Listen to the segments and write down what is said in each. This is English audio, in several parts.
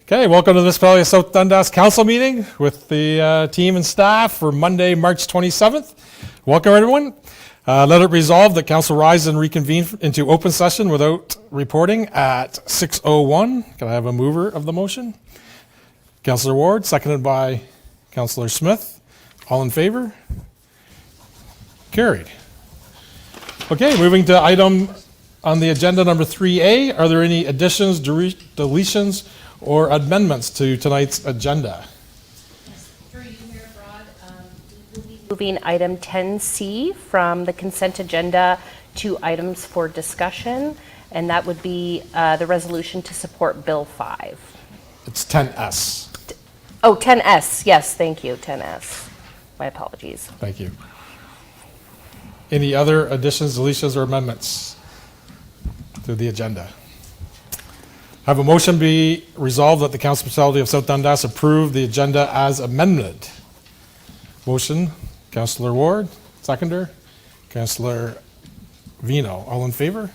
Okay, welcome to the Municipality of South Dundas Council meeting with the team and staff for Monday, March 27th. Welcome, everyone. Let it resolve that council rise and reconvene into open session without reporting at 6:01. Can I have a mover of the motion? Councillor Ward, seconded by Councillor Smith. All in favor? Carried. Okay, moving to item on the agenda number 3A. Are there any additions, deletions, or amendments to tonight's agenda? Yes, through you, Mayor Broad, we will be moving item 10C from the consent agenda to items for discussion, and that would be the resolution to support Bill 5. It's 10S. Oh, 10S, yes, thank you, 10S. My apologies. Thank you. Any other additions, deletions, or amendments to the agenda? Have a motion be resolved that the Council Municipality of South Dundas approve the agenda as amended. Motion, Councillor Ward, seconder, Councillor Vino. All in favor?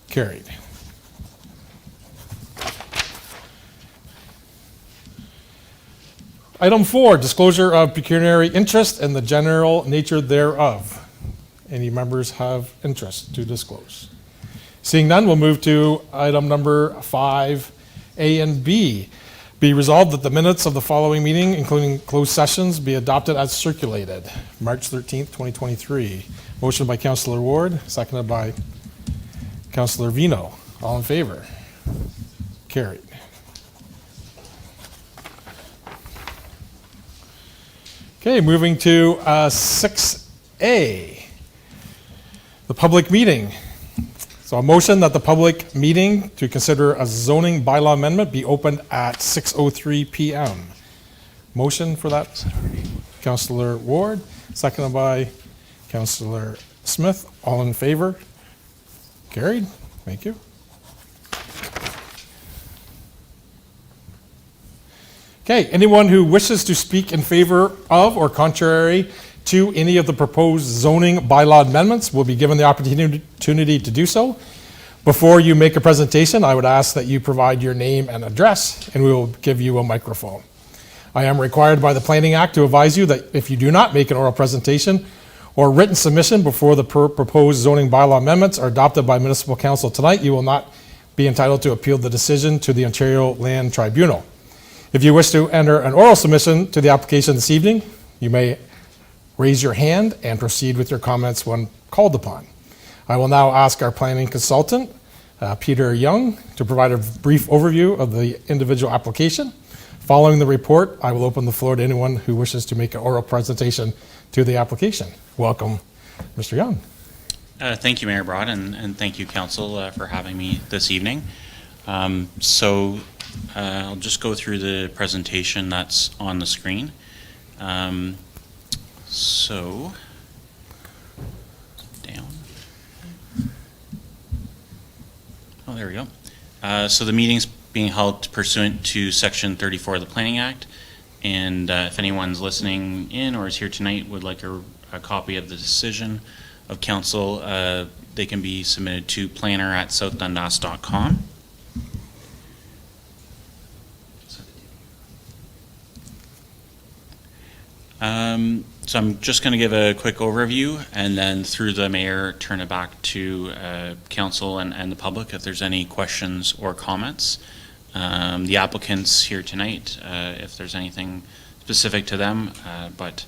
Carried. Item 4, disclosure of pecuniary interest and the general nature thereof. Any members have interest to disclose? Seeing none, we'll move to item number 5A and B. Be resolved that the minutes of the following meeting, including closed sessions, be adopted as circulated. March 13th, 2023. Motion by Councillor Ward, seconded by Councillor Vino. All in favor? Carried. Okay, moving to 6A, the public meeting. So a motion that the public meeting to consider a zoning bylaw amendment be opened at 6:03 p.m. Motion for that, Councillor Ward, seconded by Councillor Smith. All in favor? Carried. Thank you. Okay, anyone who wishes to speak in favor of or contrary to any of the proposed zoning bylaw amendments will be given the opportunity to do so. Before you make a presentation, I would ask that you provide your name and address, and we will give you a microphone. I am required by the Planning Act to advise you that if you do not make an oral presentation or written submission before the proposed zoning bylaw amendments are adopted by Municipal Council tonight, you will not be entitled to appeal the decision to the Ontario Land Tribunal. If you wish to enter an oral submission to the application this evening, you may raise your hand and proceed with your comments when called upon. I will now ask our planning consultant, Peter Young, to provide a brief overview of the individual application. Following the report, I will open the floor to anyone who wishes to make an oral presentation to the application. Welcome, Mr. Young. Thank you, Mayor Broad, and thank you, Council, for having me this evening. I'll just go through the presentation that's on the screen. Down. Oh, there we go. So the meeting's being held pursuant to Section 34 of the Planning Act. And if anyone's listening in or is here tonight would like a copy of the decision of council, they can be submitted to planner@southdundas.com. So I'm just going to give a quick overview and then through the mayor turn it back to council and the public if there's any questions or comments. The applicants here tonight, if there's anything specific to them, but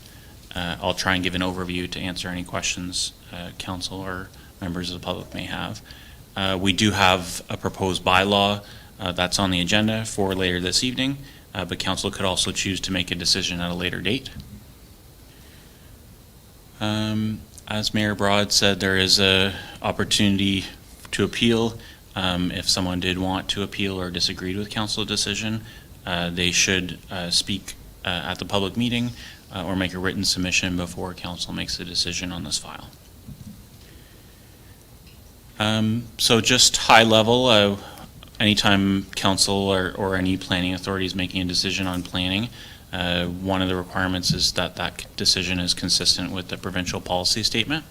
I'll try and give an overview to answer any questions council or members of the public may have. We do have a proposed bylaw that's on the agenda for later this evening, but council could also choose to make a decision at a later date. As Mayor Broad said, there is a opportunity to appeal. If someone did want to appeal or disagreed with council decision, they should speak at the public meeting or make a written submission before council makes a decision on this file. So just high level, anytime council or any planning authority is making a decision on planning, one of the requirements is that that decision is consistent with the provincial policy statement.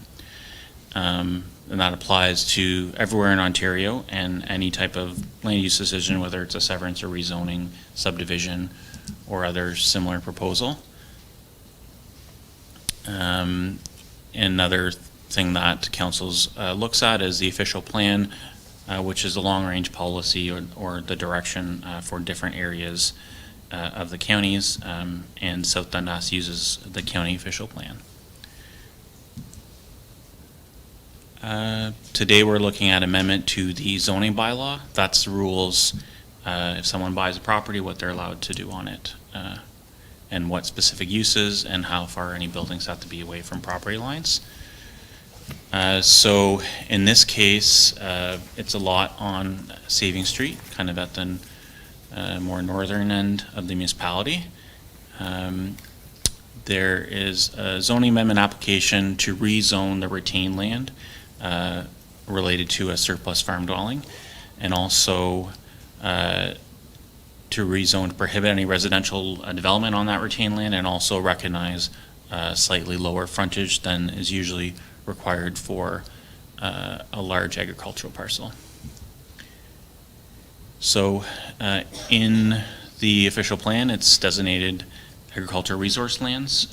And that applies to everywhere in Ontario, and any type of land use decision, whether it's a severance or rezoning, subdivision, or other similar proposal. Another thing that councils looks at is the official plan, which is a long-range policy or the direction for different areas of the counties, and South Dundas uses the county official plan. Today we're looking at amendment to the zoning bylaw. That's the rules, if someone buys a property, what they're allowed to do on it, and what specific uses and how far any buildings have to be away from property lines. So in this case, it's a lot on Saving Street, kind of at the more northern end of the municipality. There is a zoning amendment application to rezone the retained land related to a surplus farm dwelling, and also to rezone to prohibit any residential development on that retained land, and also recognize slightly lower frontage than is usually required for a large agricultural parcel. So in the official plan, it's designated agricultural resource lands,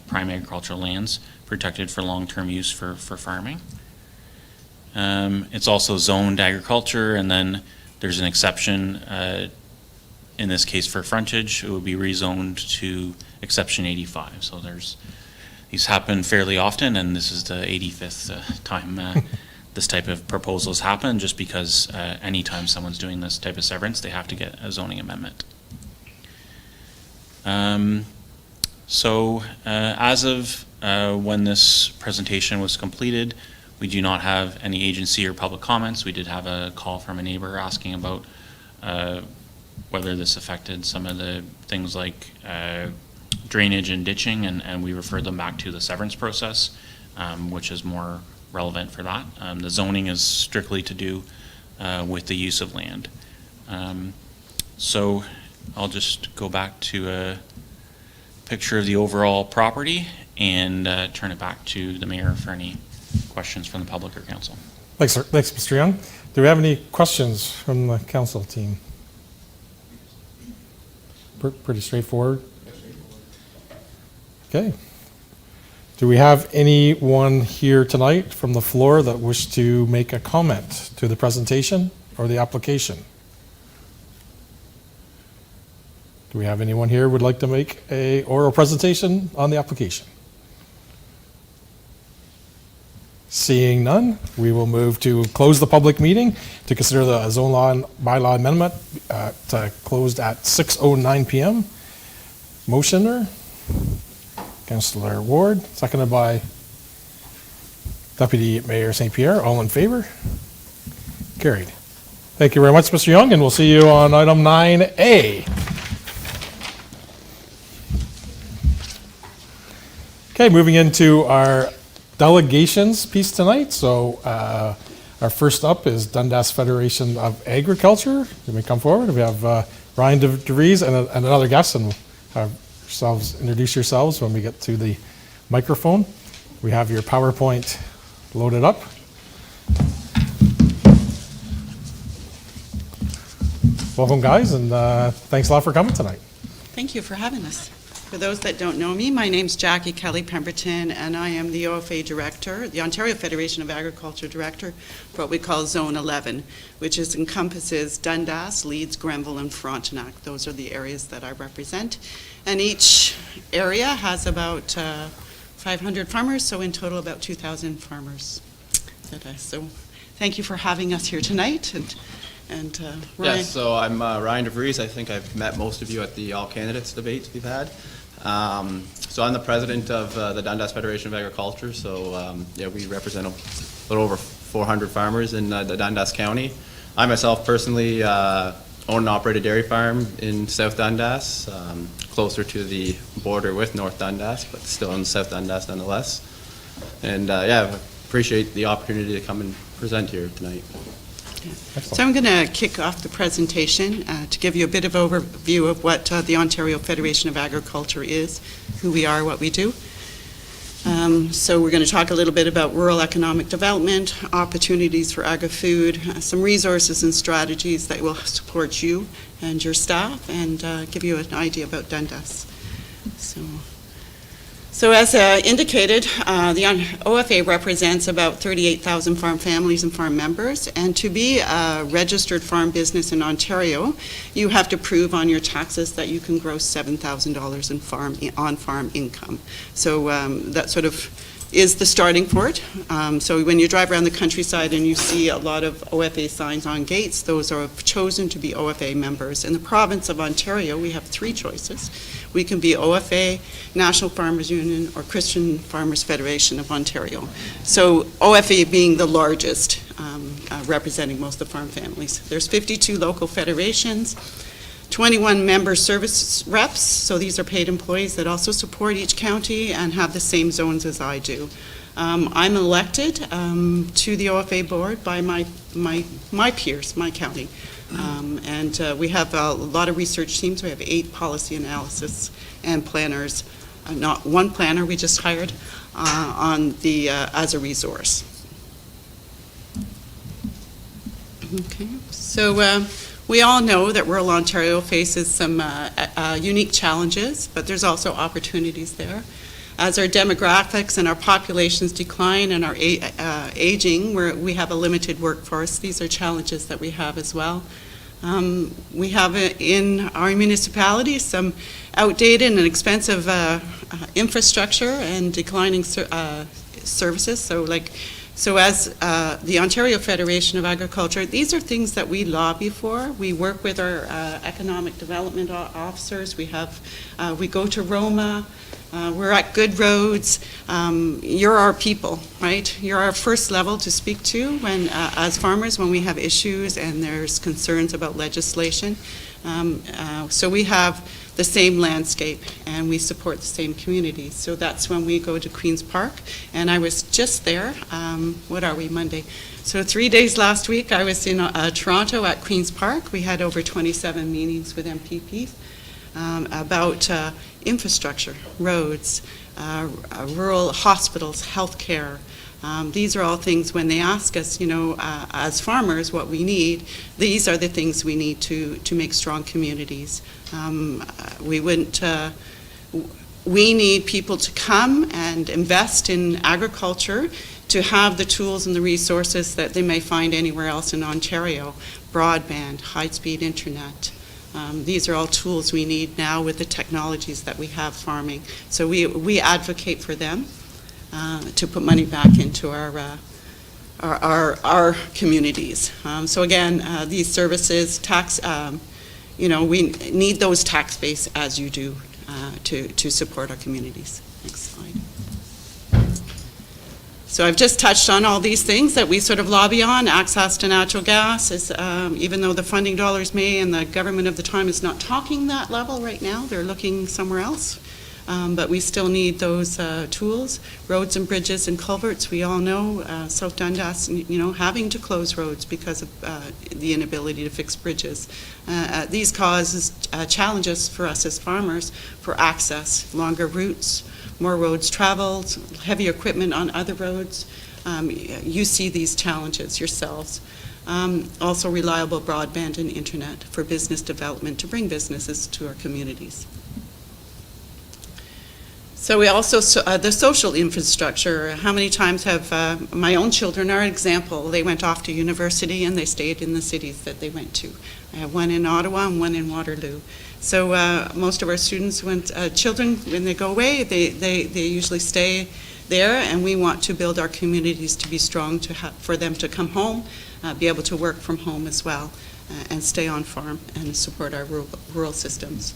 prime agricultural lands, protected for long-term use for farming. It's also zoned agriculture, and then there's an exception, in this case for frontage, it would be rezoned to exception 85. So these happen fairly often, and this is the 85th time this type of proposals happen, just because anytime someone's doing this type of severance, they have to get a zoning amendment. So as of when this presentation was completed, we do not have any agency or public comments. We did have a call from a neighbor asking about whether this affected some of the things like drainage and ditching, and we referred them back to the severance process, which is more relevant for that. The zoning is strictly to do with the use of land. So I'll just go back to a picture of the overall property and turn it back to the mayor for any questions from the public or council. Thanks, sir. Thanks, Mr. Young. Do we have any questions from the council team? Pretty straightforward. Okay. Do we have anyone here tonight from the floor that wish to make a comment to the presentation or the application? Do we have anyone here who would like to make a oral presentation on the application? Seeing none, we will move to close the public meeting to consider the zone law and bylaw amendment closed at 6:09 p.m. Motioner, Councillor Ward, seconded by Deputy Mayor St. Pierre. All in favor? Carried. Thank you very much, Mr. Young, and we'll see you on item 9A. Okay, moving into our delegations piece tonight. So our first up is Dundas Federation of Agriculture. You may come forward. We have Ryan DeVries and another guest, and have yourselves introduce yourselves when we get to the microphone. We have your PowerPoint loaded up. Welcome, guys, and thanks a lot for coming tonight. Thank you for having us. For those that don't know me, my name's Jackie Kelly Pemberton, and I am the OFA Director, the Ontario Federation of Agriculture Director, for what we call Zone 11, which encompasses Dundas, Leeds, Grenville, and Frontenac. Those are the areas that I represent. And each area has about 500 farmers, so in total about 2,000 farmers. So thank you for having us here tonight. And Ryan. Yes, so I'm Ryan DeVries. I think I've met most of you at the All Candidates debates we've had. So I'm the president of the Dundas Federation of Agriculture. So yeah, we represent a little over 400 farmers in the Dundas County. I myself personally own and operate a dairy farm in South Dundas, closer to the border with North Dundas, but still in South Dundas nonetheless. And yeah, appreciate the opportunity to come and present here tonight. So I'm going to kick off the presentation to give you a bit of overview of what the Ontario Federation of Agriculture is, who we are, what we do. So we're going to talk a little bit about rural economic development, opportunities for agri-food, some resources and strategies that will support you and your staff, and give you an idea about Dundas. So as indicated, the OFA represents about 38,000 farm families and farm members, and to be a registered farm business in Ontario, you have to prove on your taxes that you can gross $7,000 in on-farm income. So that sort of is the starting point. So when you drive around the countryside and you see a lot of OFA signs on gates, those are chosen to be OFA members. In the province of Ontario, we have three choices. We can be OFA, National Farmers Union, or Christian Farmers Federation of Ontario. So OFA being the largest, representing most of the farm families. There's 52 local federations, 21 member service reps, so these are paid employees that also support each county and have the same zones as I do. I'm elected to the OFA board by my peers, my county. And we have a lot of research teams. We have 8 policy analysis and planners, not one planner we just hired on the as a resource. Okay, so we all know that rural Ontario faces some unique challenges, but there's also opportunities there. As our demographics and our populations decline and our aging, we have a limited workforce. These are challenges that we have as well. We have in our municipality some outdated and expensive infrastructure and declining services. So as the Ontario Federation of Agriculture, these are things that we lobby for. We work with our economic development officers. We go to Roma. We're at Good Roads. You're our people, right? You're our first level to speak to when, as farmers, when we have issues and there's concerns about legislation. So we have the same landscape and we support the same communities. So that's when we go to Queen's Park. And I was just there, what are we, Monday? So 3 days last week I was in Toronto at Queen's Park. We had over 27 meetings with MPPs about infrastructure, roads, rural hospitals, healthcare. These are all things when they ask us, as farmers, what we need, these are the things we need to make strong communities. We need people to come and invest in agriculture to have the tools and the resources that they may find anywhere else in Ontario. Broadband, high-speed internet. These are all tools we need now with the technologies that we have farming. So we advocate for them to put money back into our communities. So again, these services, we need those tax base as you do to support our communities. Next slide. So I've just touched on all these things that we sort of lobby on. Access to natural gas is, even though the funding dollars may and the government of the time is not talking that level right now, they're looking somewhere else. But we still need those tools. Roads and bridges and culverts, we all know, South Dundas, having to close roads because of the inability to fix bridges. These causes challenges for us as farmers for access, longer routes, more roads traveled, heavy equipment on other roads. You see these challenges yourselves. Also reliable broadband and internet for business development to bring businesses to our communities. So we also, the social infrastructure, how many times have, my own children are an example, they went off to university and they stayed in the cities that they went to. I have one in Ottawa and one in Waterloo. So most of our students, children, when they go away, they usually stay there, and we want to build our communities to be strong for them to come home, be able to work from home as well, and stay on farm and support our rural systems.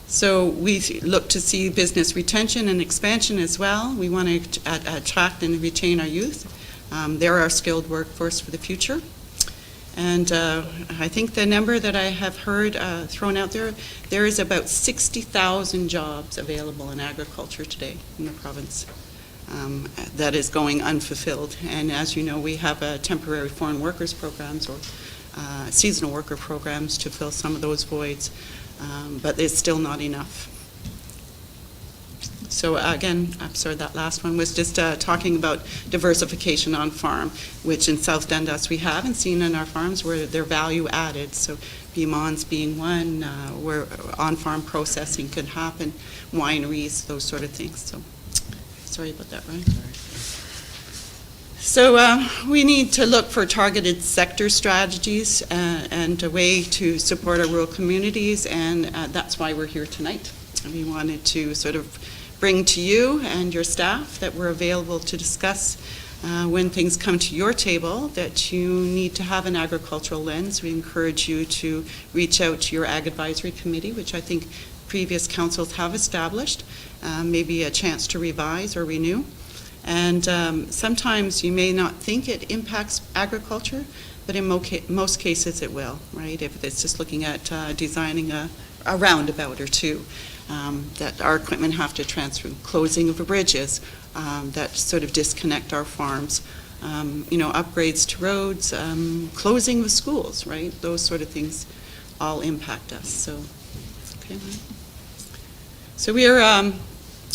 So we look to see business retention and expansion as well. We want to attract and retain our youth. They're our skilled workforce for the future. And I think the number that I have heard thrown out there is about 60,000 jobs available in agriculture today in the province that is going unfulfilled. And as you know, we have temporary foreign workers programs or seasonal worker programs to fill some of those voids. But it's still not enough. So again, I'm sorry, that last one was just talking about diversification on farm, which in South Dundas we haven't seen in our farms where they're value added. So Beaumont's being one, where on-farm processing could happen, wineries, those sort of things. So sorry about that, Ryan. So we need to look for targeted sector strategies and a way to support our rural communities, and that's why we're here tonight. We wanted to sort of bring to you and your staff that we're available to discuss when things come to your table that you need to have an agricultural lens. We encourage you to reach out to your Ag Advisory Committee, which I think previous councils have established, maybe a chance to revise or renew. And sometimes you may not think it impacts agriculture, but in most cases it will, right? If it's just looking at designing a roundabout or two that our equipment have to transfer, closing of bridges that sort of disconnect our farms, upgrades to roads, closing of schools, right? Those sort of things all impact us. So, okay. So we are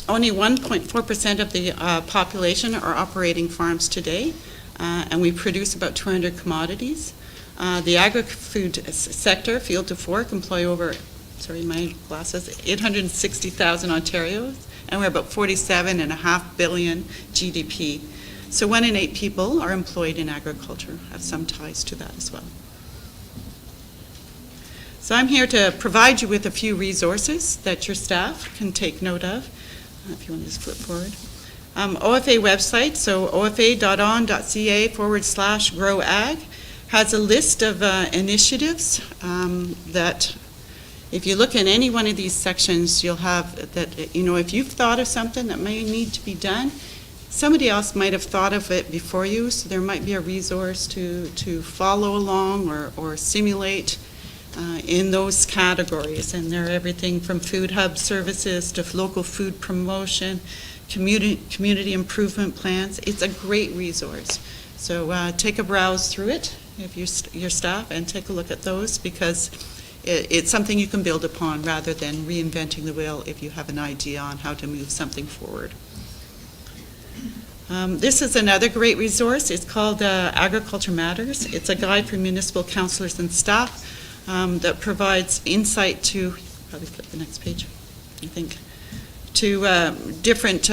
only 1.4% of the population are operating farms today, and we produce about 200 commodities. The agri-food sector, field to fork, employ over, sorry, my glasses, 860,000 Ontarios, and we're about 47.5 billion GDP. So 1 in 8 people are employed in agriculture, have some ties to that as well. So I'm here to provide you with a few resources that your staff can take note of. If you want to just flip forward. OFA website, so ofa.on.ca/growag, has a list of initiatives that if you look in any one of these sections, you'll have that, if you've thought of something that may need to be done, somebody else might have thought of it before you, so there might be a resource to follow along or simulate in those categories. And they're everything from food hub services to local food promotion, community improvement plans. It's a great resource. So take a browse through it if your staff, and take a look at those, because it's something you can build upon rather than reinventing the wheel if you have an idea on how to move something forward. This is another great resource. It's called Agriculture Matters. It's a guide for municipal councillors and staff that provides insight to, probably flip the next page, I think, to different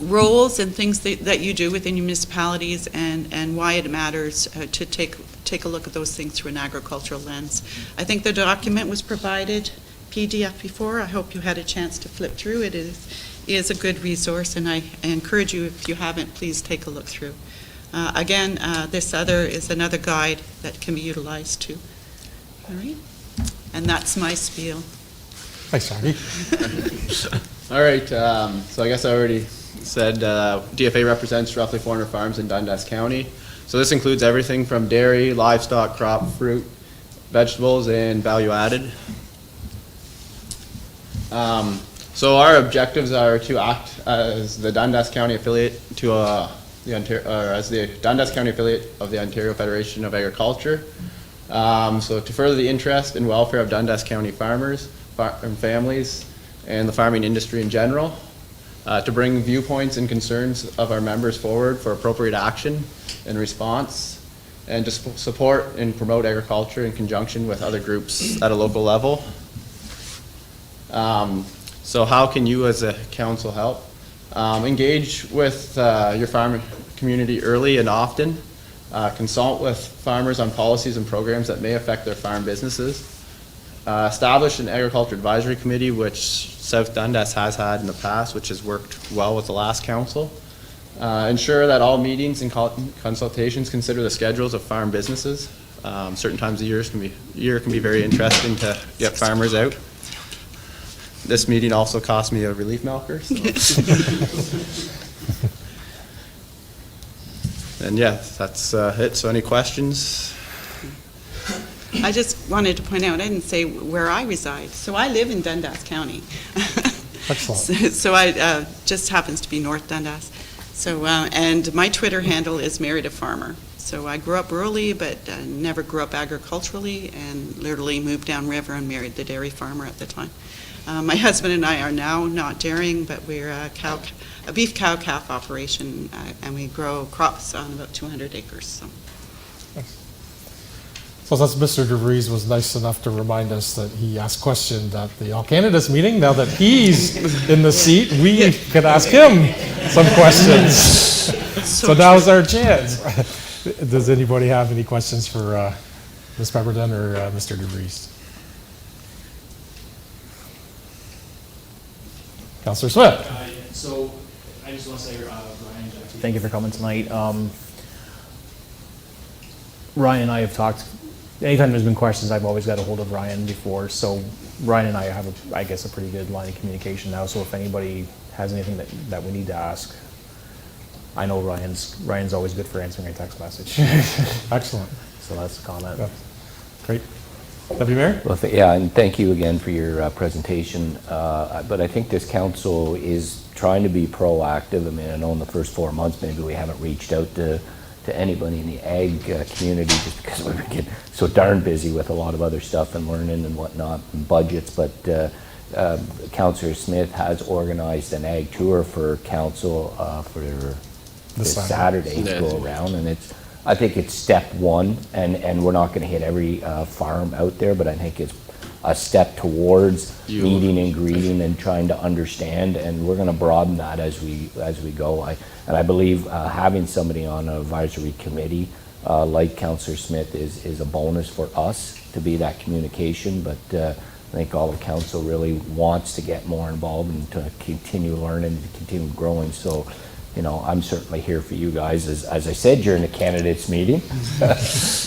roles and things that you do within your municipalities, and why it matters to take a look at those things through an agricultural lens. I think the document was provided PDF before. I hope you had a chance to flip through. It is a good resource, and I encourage you, if you haven't, please take a look through. Again, this is another guide that can be utilized too. All right, and that's my spiel. Thanks, Jackie. All right, so I guess I already said DFA represents roughly 400 farms in Dundas County. So this includes everything from dairy, livestock, crop, fruit, vegetables, and value added. So our objectives are to act as the Dundas County affiliate as the Dundas County affiliate of the Ontario Federation of Agriculture. So to further the interest and welfare of Dundas County farmers and families and the farming industry in general, to bring viewpoints and concerns of our members forward for appropriate action and response, and to support and promote agriculture in conjunction with other groups at a local level. So how can you as a council help? Engage with your farm community early and often. Consult with farmers on policies and programs that may affect their farm businesses. Establish an agriculture advisory committee, which South Dundas has had in the past, which has worked well with the last council. Ensure that all meetings and consultations consider the schedules of farm businesses. Certain times of year can be very interesting to get farmers out. This meeting also cost me a relief milker. So. And yeah, that's it. So any questions? I just wanted to point out, I didn't say where I reside. So I live in Dundas County. Excellent. So I just happens to be North Dundas. So and my Twitter handle is Married a Farmer. So I grew up rurally, but never grew up agriculturally, and literally moved downriver and married the dairy farmer at the time. My husband and I are now not dairying, but we're a beef cow-calf operation, and we grow crops on about 200 acres, so. So since Mr. DeVries was nice enough to remind us that he asked questions at the All Candidates meeting, now that he's in the seat, we could ask him some questions. So now's our chance. Does anybody have any questions for Ms. Pemberton or Mr. DeVries? Councillor Smith? So I just want to say, Ryan, Jackie, thank you for coming tonight. Ryan and I have talked, anytime there's been questions, I've always got a hold of Ryan before. So Ryan and I have, I guess, a pretty good line of communication now. So if anybody has anything that we need to ask, I know Ryan's always good for answering a text message. Excellent. So that's the comment. Yeah. Great. Deputy Mayor? Well, yeah, and thank you again for your presentation. But I think this council is trying to be proactive. I mean, I know in the first 4 months, maybe we haven't reached out to anybody in the ag community just because we were getting so darn busy with a lot of other stuff and learning and whatnot and budgets. But Councillor Smith has organized an ag tour for council for this Saturday to go around, and I think it's step one, and we're not going to hit every farm out there, but I think it's a step towards meeting and greeting and trying to understand, and we're going to broaden that as we go. I believe having somebody on an advisory committee like Councillor Smith is a bonus for us to be that communication, but I think all of council really wants to get more involved and to continue learning and continue growing. So, you know, I'm certainly here for you guys, as I said during the candidates meeting.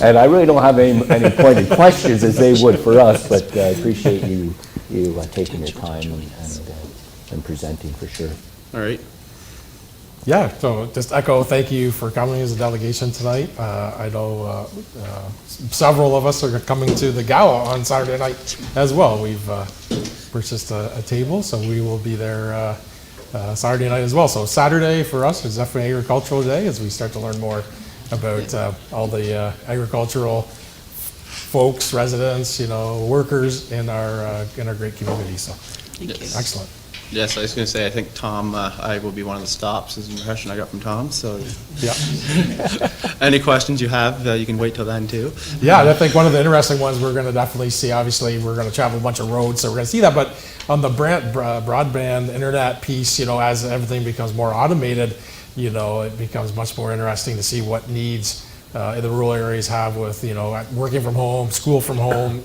And I really don't have any pointed questions as they would for us, but I appreciate you taking your time and presenting for sure. All right. Yeah, so just echo, thank you for coming as a delegation tonight. I know several of us are coming to the gala on Saturday night as well. We've purchased a table, so we will be there Saturday night as well. So Saturday for us is definitely Agricultural Day as we start to learn more about all the agricultural folks, residents, workers in our great community. So Thank you. excellent. Yes, I was going to say, I think Tom, I will be one of the stops, is the impression I got from Tom, so Yeah. any questions you have, you can wait till then too. Yeah, I think one of the interesting ones we're going to definitely see, obviously, we're going to travel a bunch of roads, so we're going to see that, but on the broadband internet piece, as everything becomes more automated, it becomes much more interesting to see what needs the rural areas have with, working from home, school from home,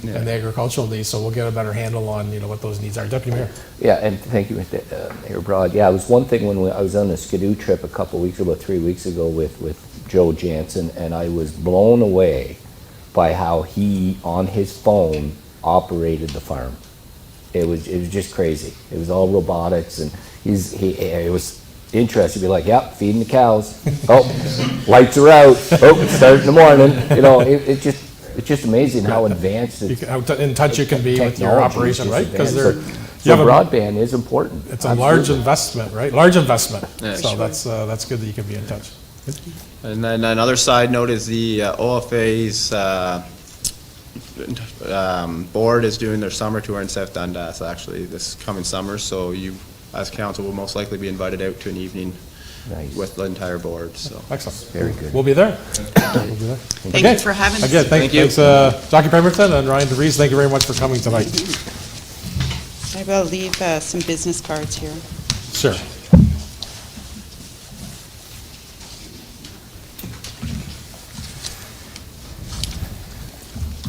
and the agricultural needs, so we'll get a better handle on, what those needs are. Deputy Mayor. Yeah, and thank you, Mayor Broad. Yeah, it was one thing when I was on a Skidoo trip about 3 weeks ago with Joe Jansen, and I was blown away by how he, on his phone, operated the farm. It was just crazy. It was all robotics, and it was interesting to be like, yep, feeding the cows. Oh, lights are out. Oh, start in the morning. It's just amazing how advanced How in touch you can be with your technology operation, is right? Because advanced. you So have broadband is important. it's a large Absolutely. investment, right? Large investment. Yeah, So sure. that's good that you can be in touch. And then another side note is the OFA's board is doing their summer tour in South Dundas, actually, this coming summer, so you, as council, will most likely be invited out to an evening Nice. with the entire board, so. Excellent. Very good. We'll be there. We'll be there. Thank Okay. you for having us. Again, Thank you. thanks, Jackie Pemberton and Ryan DeVries. Thank you very much for coming tonight. I will leave some business cards here. Sure.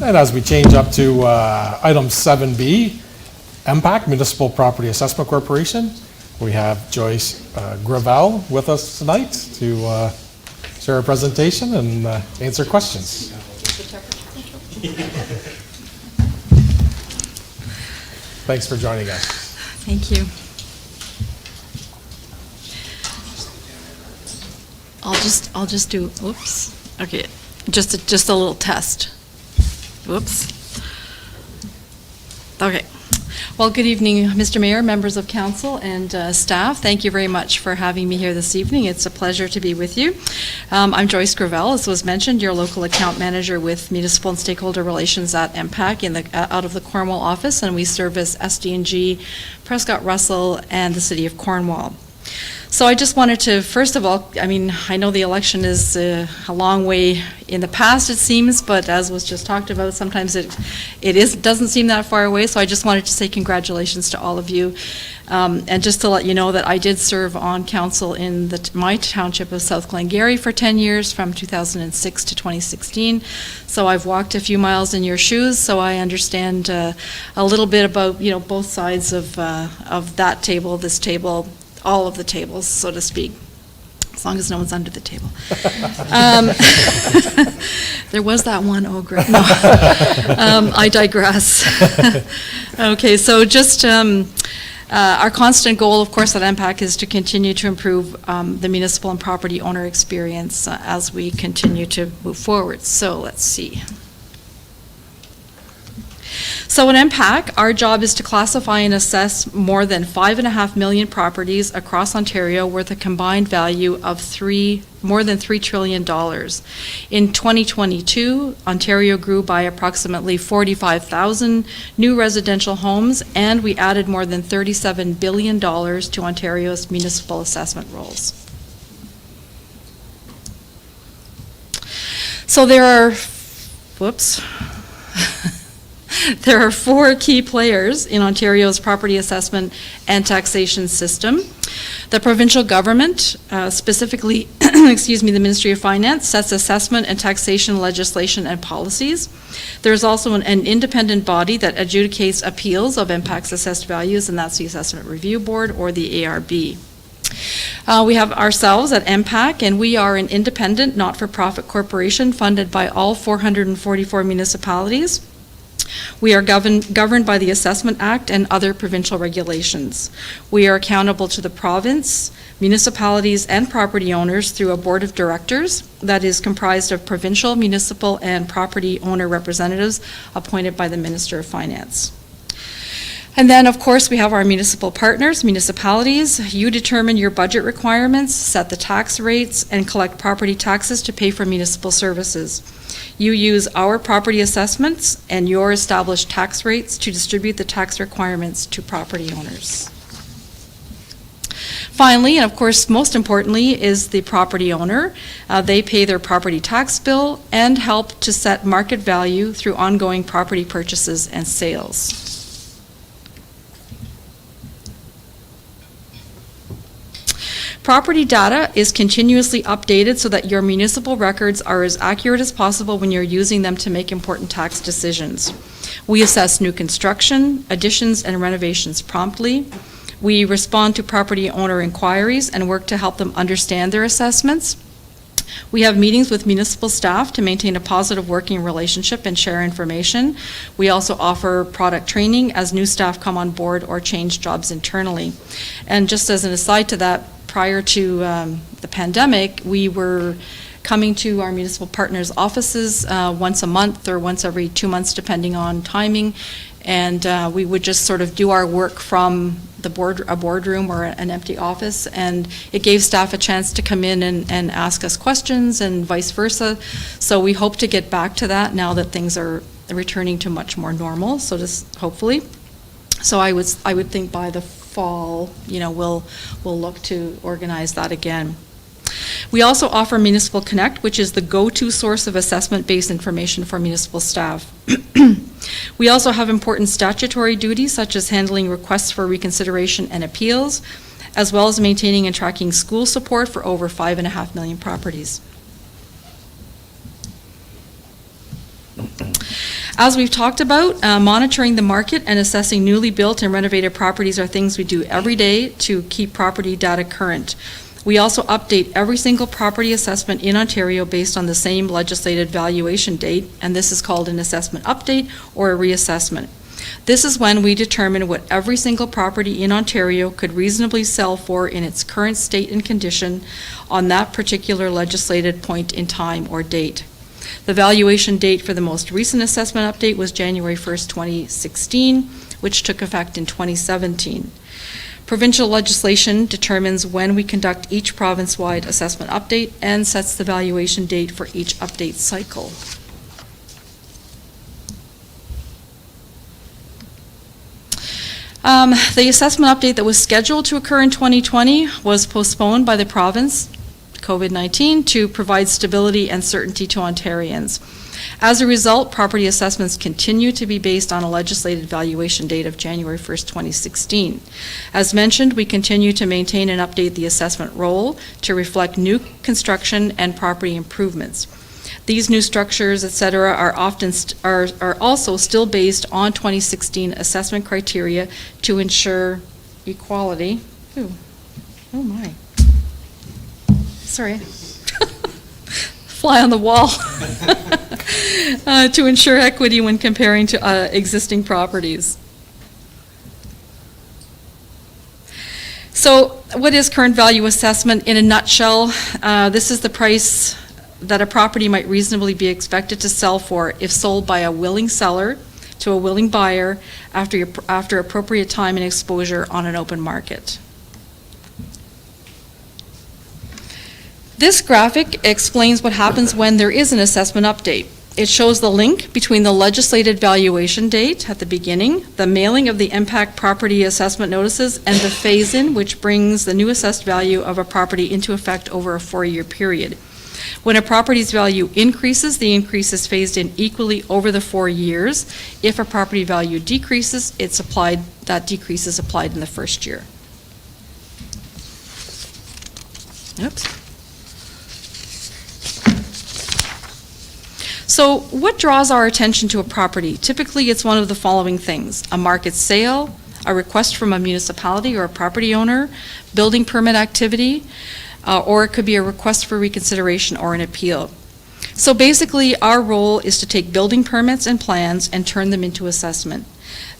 And as we change up to item 7B, MPAC, Municipal Property Assessment Corporation, we have Joyce Gravel with us tonight to share a presentation and answer questions. Thanks for joining us. Thank you. I'll just do, whoops, okay, just a little test. Whoops. Okay. Well, good evening, Mr. Mayor, members of council, and staff. Thank you very much for having me here this evening. It's a pleasure to be with you. I'm Joyce Gravel, as was mentioned, your local account manager with municipal and stakeholder relations at MPAC out of the Cornwall office, and we service SD&G, Prescott Russell, and the City of Cornwall. So I just wanted to, first of all, I mean, I know the election is a long way in the past, it seems, but as was just talked about, sometimes it doesn't seem that far away. So I just wanted to say congratulations to all of you. And just to let you know that I did serve on council in my township of South Glengarry for 10 years, from 2006 to 2016. So I've walked a few miles in your shoes, so I understand a little bit about, both sides of that table, this table, all of the tables, so to speak, as long as no one's under the table. There was that one ogre. No. I digress. Okay, so just our constant goal, of course, at MPAC is to continue to improve the municipal and property owner experience as we continue to move forward. So let's see. So at MPAC, our job is to classify and assess more than 5.5 million properties across Ontario worth a combined value of more than $3 trillion. In 2022, Ontario grew by approximately 45,000 new residential homes, and we added more than $37 billion to Ontario's municipal assessment rolls. So there are, there are 4 key players in Ontario's property assessment and taxation system. The provincial government, specifically, the Ministry of Finance, sets assessment and taxation legislation and policies. There's also an independent body that adjudicates appeals of MPAC's assessed values, and that's the Assessment Review Board, or the ARB. We have ourselves at MPAC, and we are an independent, not-for-profit corporation funded by all 444 municipalities. We are governed by the Assessment Act and other provincial regulations. We are accountable to the province, municipalities, and property owners through a board of directors that is comprised of provincial, municipal, and property owner representatives appointed by the Minister of Finance. And then, of course, we have our municipal partners, municipalities. You determine your budget requirements, set the tax rates, and collect property taxes to pay for municipal services. You use our property assessments and your established tax rates to distribute the tax requirements to property owners. Finally, and of course most importantly, is the property owner. They pay their property tax bill and help to set market value through ongoing property purchases and sales. Property data is continuously updated so that your municipal records are as accurate as possible when you're using them to make important tax decisions. We assess new construction, additions, and renovations promptly. We respond to property owner inquiries and work to help them understand their assessments. We have meetings with municipal staff to maintain a positive working relationship and share information. We also offer product training as new staff come on board or change jobs internally. And just as an aside to that, prior to the pandemic, we were coming to our municipal partners' offices once a month or once every 2 months, depending on timing, and we would just sort of do our work from a boardroom or an empty office, and it gave staff a chance to come in and ask us questions and vice versa. So we hope to get back to that now that things are returning to much more normal, so just hopefully. So I would think by the fall, we'll look to organize that again. We also offer Municipal Connect, which is the go-to source of assessment-based information for municipal staff. We also have important statutory duties, such as handling requests for reconsideration and appeals, as well as maintaining and tracking school support for over 5.5 million properties. As we've talked about, monitoring the market and assessing newly built and renovated properties are things we do every day to keep property data current. We also update every single property assessment in Ontario based on the same legislated valuation date, and this is called an assessment update or a reassessment. This is when we determine what every single property in Ontario could reasonably sell for in its current state and condition on that particular legislated point in time or date. The valuation date for the most recent assessment update was January 1st, 2016. which took effect in 2017. Provincial legislation determines when we conduct each province-wide assessment update and sets the valuation date for each update cycle. The assessment update that was scheduled to occur in 2020 was postponed by the province, COVID-19, to provide stability and certainty to Ontarians. As a result, property assessments continue to be based on a legislated valuation date of January 1st, 2016. As mentioned, we continue to maintain and update the assessment roll to reflect new construction and property improvements. These new structures, et cetera, are often are also still based on 2016 assessment criteria to ensure equality. Ooh. Oh my. Sorry. Fly on the wall. To ensure equity when comparing to existing properties. So what is current value assessment in a nutshell? This is the price that a property might reasonably be expected to sell for if sold by a willing seller to a willing buyer after appropriate time and exposure on an open market. This graphic explains what happens when there is an assessment update. It shows the link between the legislated valuation date at the beginning, the mailing of the impact property assessment notices, and the phase-in, which brings the new assessed value of a property into effect over a 4-year period. When a property's value increases, the increase is phased in equally over the 4 years. If a property value decreases, that decrease is applied in the first year. Oops. So what draws our attention to a property? Typically, it's one of the following things: a market sale, a request from a municipality or a property owner, building permit activity, or it could be a request for reconsideration or an appeal. So basically, our role is to take building permits and plans and turn them into assessment.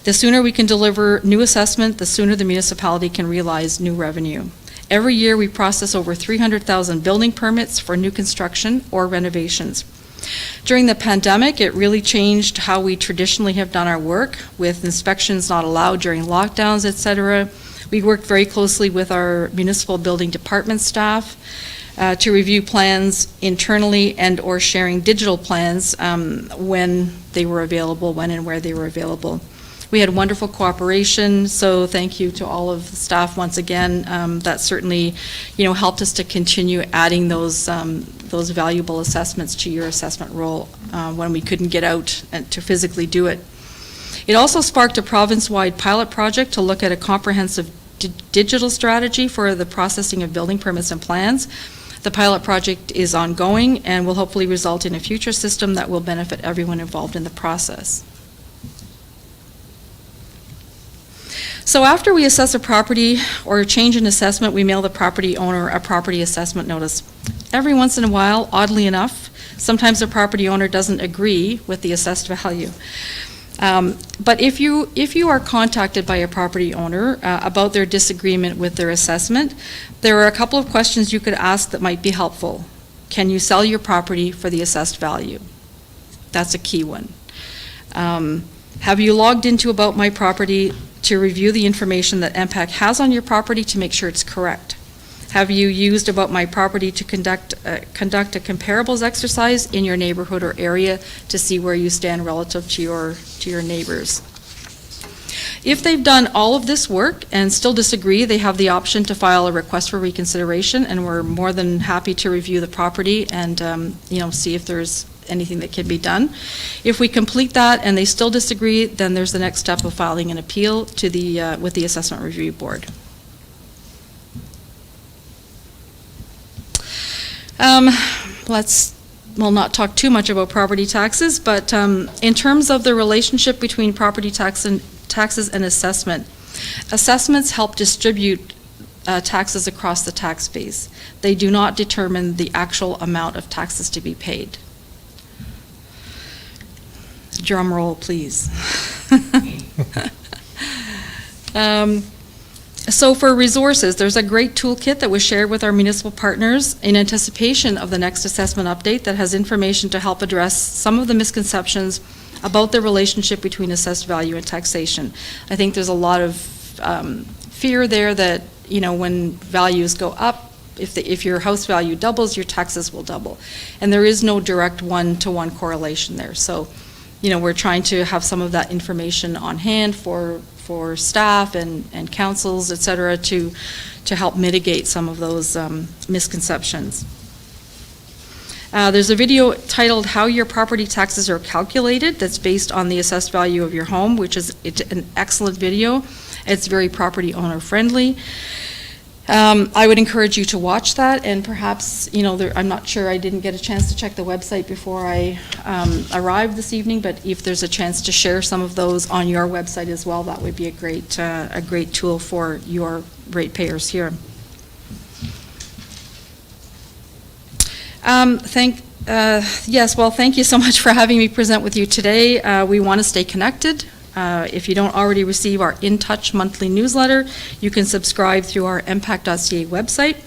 The sooner we can deliver new assessment, the sooner the municipality can realize new revenue. Every year, we process over 300,000 building permits for new construction or renovations. During the pandemic, it really changed how we traditionally have done our work, with inspections not allowed during lockdowns, et cetera. We worked very closely with our municipal building department staff to review plans internally and or sharing digital plans when they were available, when and where they were available. We had wonderful cooperation, so thank you to all of the staff once again. That certainly, helped us to continue adding those valuable assessments to your assessment roll when we couldn't get out and to physically do it. It also sparked a province-wide pilot project to look at a comprehensive digital strategy for the processing of building permits and plans. The pilot project is ongoing and will hopefully result in a future system that will benefit everyone involved in the process. So after we assess a property or a change in assessment, we mail the property owner a property assessment notice. Every once in a while, oddly enough, sometimes the property owner doesn't agree with the assessed value. But if you are contacted by a property owner about their disagreement with their assessment, there are a couple of questions you could ask that might be helpful. Can you sell your property for the assessed value? That's a key one. Have you logged into About My Property to review the information that MPAC has on your property to make sure it's correct? Have you used About My Property to conduct a comparables exercise in your neighborhood or area to see where you stand relative to your neighbors? If they've done all of this work and still disagree, they have the option to file a request for reconsideration, and we're more than happy to review the property and see if there's anything that can be done. If we complete that and they still disagree, then there's the next step of filing an appeal to with the Assessment Review Board. We'll not talk too much about property taxes, but in terms of the relationship between property taxes and assessment, assessments help distribute taxes across the tax base. They do not determine the actual amount of taxes to be paid. Drum roll, please. So for resources, there's a great toolkit that was shared with our municipal partners in anticipation of the next assessment update that has information to help address some of the misconceptions about the relationship between assessed value and taxation. I think there's a lot of fear there that, you know, when values go up, if your house value doubles, your taxes will double. And there is no direct one-to-one correlation there. So, you know, we're trying to have some of that information on hand for staff and councils, et cetera, to help mitigate some of those misconceptions. There's a video titled "How Your Property Taxes Are Calculated" that's based on the assessed value of your home, which is an excellent video. It's very property owner friendly. I would encourage you to watch that, and perhaps, you know, I'm not sure, I didn't get a chance to check the website before I arrived this evening, but if there's a chance to share some of those on your website as well, that would be a great tool for your ratepayers here. Thank you so much for having me present with you today. We want to stay connected. If you don't already receive our In Touch monthly newsletter, you can subscribe through our MPAC.ca website.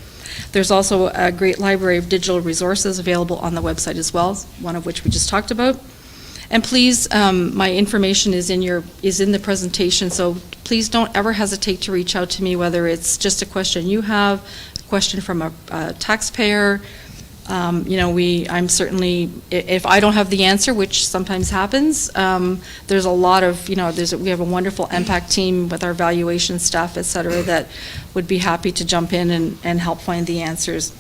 There's also a great library of digital resources available on the website as well, one of which we just talked about. And please, my information is in the presentation, so please don't ever hesitate to reach out to me, whether it's just a question you have, a question from a taxpayer. I'm certainly, if I don't have the answer, which sometimes happens, there's a lot of, we have a wonderful MPAC team with our valuation staff, et cetera, that would be happy to jump in and help find the answers.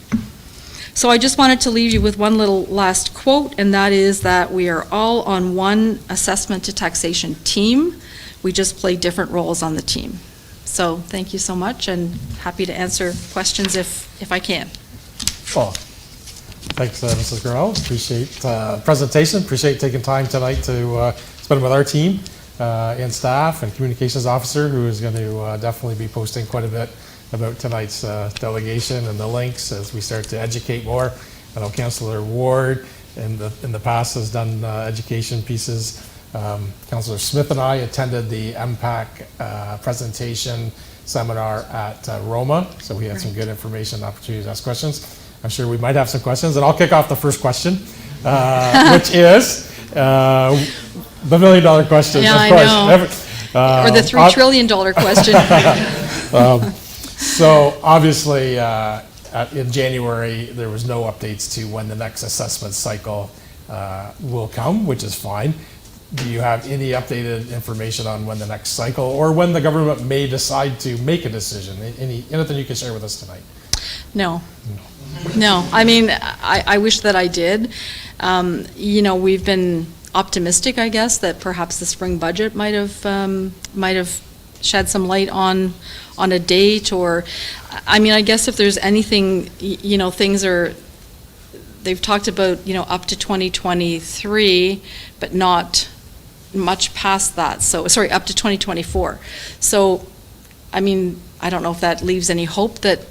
So I just wanted to leave you with one little last quote, and that is that we are all on one assessment to taxation team. We just play different roles on the team. So thank you so much, and happy to answer questions if I can. Well, thanks, Mrs. Grow. Appreciate the presentation. Appreciate taking time tonight to spend with our team and staff and communications officer, who is going to definitely be posting quite a bit about tonight's delegation and the links as we start to educate more. I know Councillor Ward in the past has done education pieces. Councillor Smith and I attended the MPAC presentation seminar at Roma, so we had some good information and opportunities to ask questions. I'm sure we might have some questions, and I'll kick off the first question, which is the $1 million question. Yeah, of course. I know. Or the $3 trillion question. So obviously, in January, there was no updates to when the next assessment cycle will come, which is fine. Do you have any updated information on when the next cycle, or when the government may decide to make a decision? Anything you can share with us tonight? No. No, I mean, I wish that I did. We've been optimistic, I guess, that perhaps the spring budget might have shed some light on a date, or, I mean, I guess if there's anything, things are, they've talked about, up to 2023, but not much past that. So, sorry, up to 2024. So, I mean, I don't know if that leaves any hope that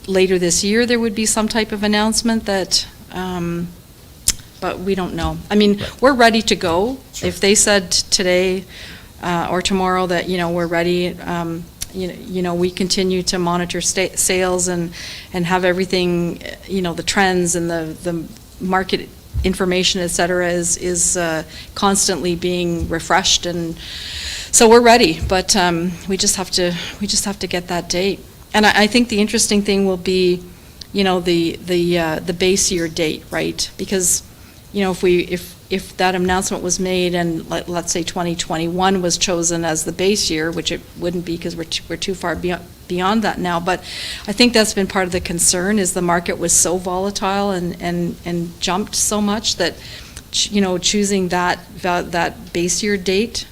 later this year there would be some type of announcement that, but we don't know. I mean, we're ready to go. Sure. If they said today or tomorrow that, we're ready, we continue to monitor sales and have everything, the trends and the market information, et cetera, is constantly being refreshed, and so we're ready, but we just have to get that date. And I think the interesting thing will be, the base year date, right? Because, if that announcement was made and let's say 2021 was chosen as the base year, which it wouldn't be because we're too far beyond that now. But I think that's been part of the concern, is the market was so volatile and jumped so much that, choosing that base year date,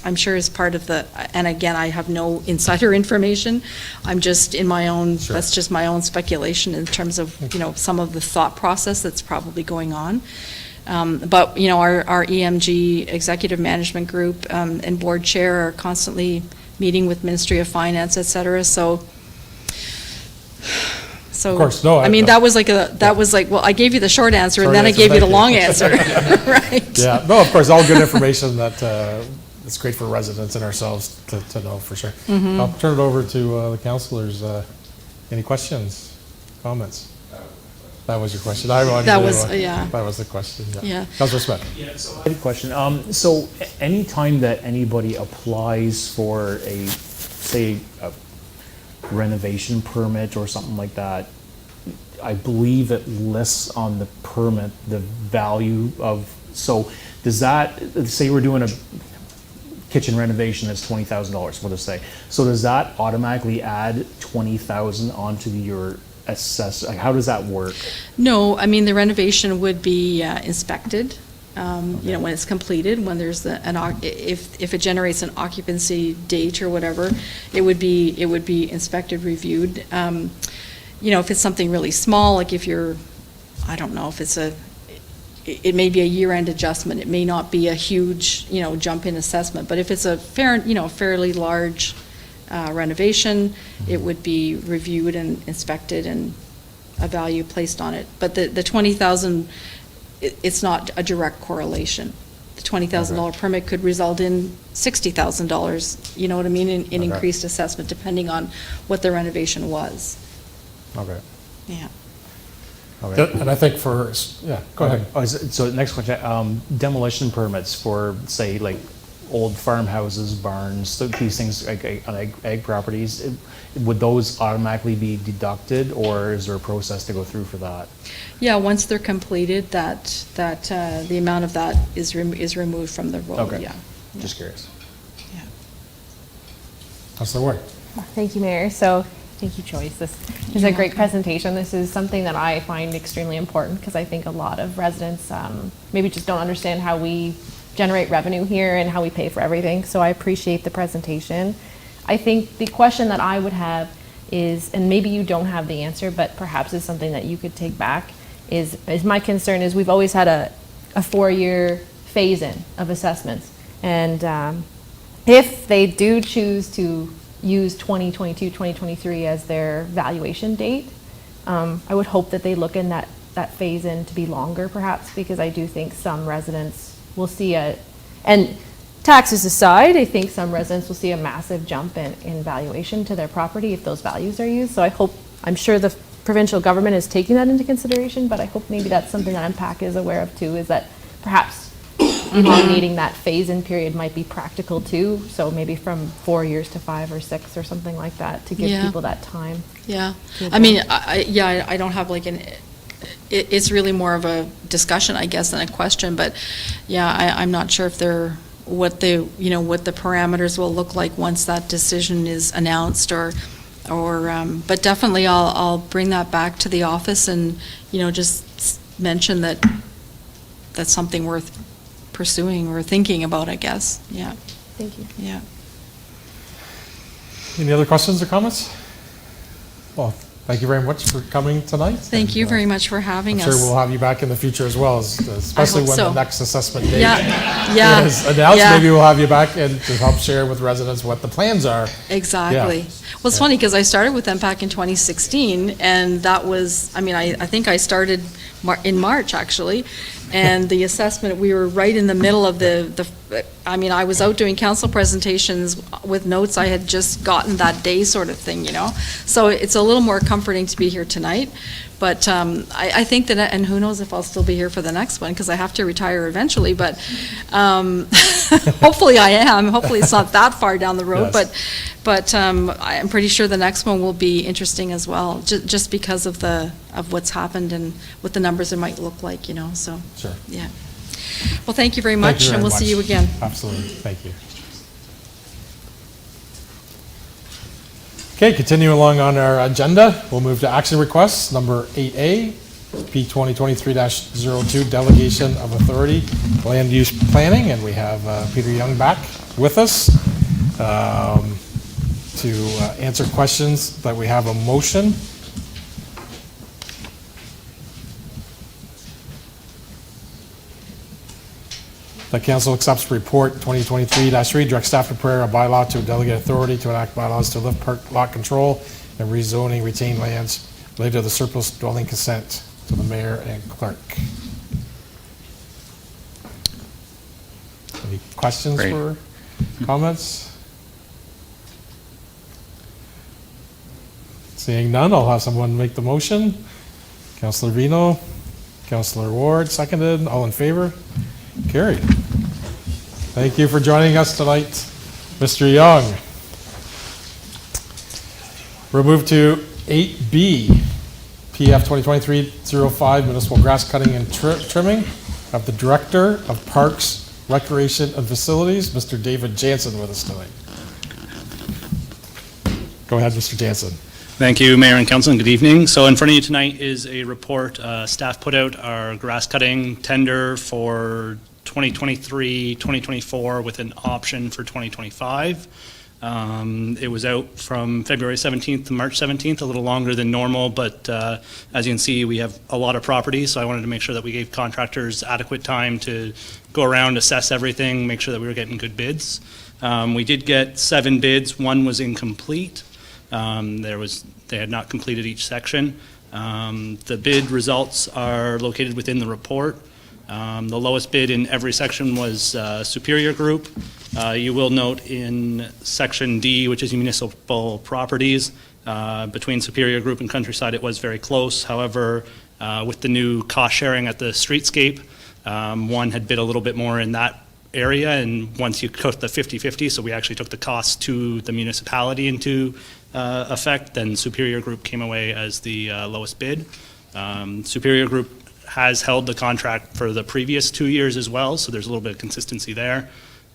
I'm sure is part of the, and again, I have no insider information. I'm just in my own, sure. That's just my own speculation in terms of, some of the thought process that's probably going on. But, our EMG executive management group and board chair are constantly meeting with Ministry of Finance, et cetera. So of course, no. I mean, that was like, well, I gave you the short answer, and then I gave you the long answer, right? Yeah, no, of course, all good information that it's great for residents and ourselves to know for sure. Mm-hmm. I'll turn it over to the councillors. Any questions, comments? That was your question. I wanted That to- was, yeah. That was the question, yeah. Yeah. Councillor Smith. Yeah, so I have a question. So anytime that anybody applies for a, say, a renovation permit or something like that, I believe it lists on the permit the value of, so does that, say we're doing a kitchen renovation that's $20,000, we'll just say. So does that automatically add 20,000 onto your like, how does that work? No, I mean, the renovation would be inspected, you know, when it's completed, when there's if it generates an occupancy date or whatever, it would be inspected, reviewed. You know, if it's something really small, like if you're, I don't know, if it may be a year-end adjustment, it may not be a huge, you know, jump in assessment, but if it's a fairly large renovation, it would be reviewed and inspected and a value placed on it. But the 20,000, it's not a direct correlation. The $20,000 permit could result in $60,000, you know what I mean, in Okay. increased assessment, depending on what the renovation was. Okay. Yeah. Okay. And I think yeah, go ahead. So next question, demolition permits for, say, like, old farmhouses, barns, so these things, like, on ag properties, would those automatically be deducted, or is there a process to go through for that? Yeah, once they're completed, the amount of that is removed from the road, Okay. yeah. Just curious. Yeah. Councillor Ward. Thank you, Mayor. So, thank you, Joyce. This is a great presentation. This is something that I find extremely important because I think a lot of residents maybe just don't understand how we generate revenue here and how we pay for everything. So I appreciate the presentation. I think the question that I would have is, and maybe you don't have the answer, but perhaps it's something that you could take back, is my concern is we've always had a 4-year phase-in of assessments. And if they do choose to use 2022, 2023 as their valuation date, I would hope that they look in that phase-in to be longer perhaps, because I do think some residents will see and taxes aside, I think some residents will see a massive jump in valuation to their property if those values are used. So I'm sure the provincial government is taking that into consideration, but I hope maybe that's something that MPAC is aware of too, is that perhaps elongating that phase-in period might be practical too. So maybe from 4 years to 5 or 6 or something like that to give Yeah. people that time. Yeah, to I mean, adapt. I don't have like it's really more of a discussion, I guess, than a question, but yeah, I'm not sure if what the parameters will look like once that decision is announced but definitely I'll bring that back to the office and, you know, just mention that that's something worth pursuing or thinking about, I guess, yeah, Thank you. yeah. Any other questions or comments? Well, thank you very much for coming tonight. Thank you And, very much for having I'm us. sure we'll have you back in the future as well, especially hope when so. the next assessment date Yeah, is announced. yeah. Maybe we'll have you back and to help share with residents what the plans are. Exactly. Well, it's funny because I started with MPAC in 2016, and that was, I mean, I think I started in March, actually, and the assessment, we were right in the middle of I mean, I was out doing council presentations with notes I had just gotten that day sort of thing, you know? So it's a little more comforting to be here tonight. But I think that, and who knows if I'll still be here for the next one, because I have to retire eventually, but hopefully I am. Hopefully it's not that far down the road, Yes. but I'm pretty sure the next one will be interesting as well, just because of what's happened and what the numbers it might look like, you know, so, Sure. yeah. Well, thank you very Thank much, you very and we'll see much. you again. Absolutely. Thank you. Okay, continuing along on our agenda, we'll move to action requests, number 8A, P 2023-02, Delegation of Authority, Land Use Planning, and we have Peter Young back with us to answer questions, but we have a motion. The council accepts report 2023-3, direct staff to prepare a bylaw to delegate authority to enact bylaws to lift park lot control and rezoning retained lands related to the surplus dwelling consent to the mayor and clerk. Any questions Great. or comments? Seeing none, I'll have someone make the motion. Councillor Vino, Councillor Ward, seconded. All in favor? Carried. Thank you for joining us tonight, Mr. Young. We'll move to 8B, PF 2023-05, municipal grass cutting and trimming. I have the Director of Parks, Recreation and Facilities, Mr. David Jansen, with us tonight. Go ahead, Mr. Jansen. Thank you, Mayor and Council, and good evening. So in front of you tonight is a report staff put out, our grass cutting tender for 2023, 2024 with an option for 2025. It was out from February 17th to March 17th, a little longer than normal, but as you can see, we have a lot of property, so I wanted to make sure that we gave contractors adequate time to go around, assess everything, make sure that we were getting good bids. We did get 7 bids. 1 was incomplete. They had not completed each section. The bid results are located within the report. The lowest bid in every section was Superior Group. You will note in Section D, which is municipal properties, between Superior Group and Countryside, it was very close. However, with the new cost sharing at the streetscape, one had bid a little bit more in that area, and once you took the 50-50, so we actually took the cost to the municipality into effect, then Superior Group came away as the lowest bid. Superior Group has held the contract for the previous 2 years as well, so there's a little bit of consistency there.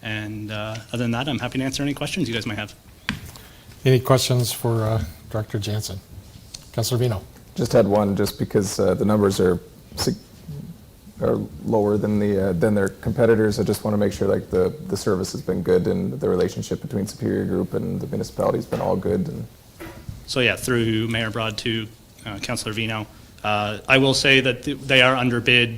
And other than that, I'm happy to answer any questions you guys might have. Any questions for Director Jansen? Councillor Vino. Just had one, just because the numbers are lower than their competitors. I just want to make sure like the service has been good and the relationship between Superior Group and the municipality has been all good. And So yeah, through Mayor Broad to Councillor Vino, I will say that they are underbid.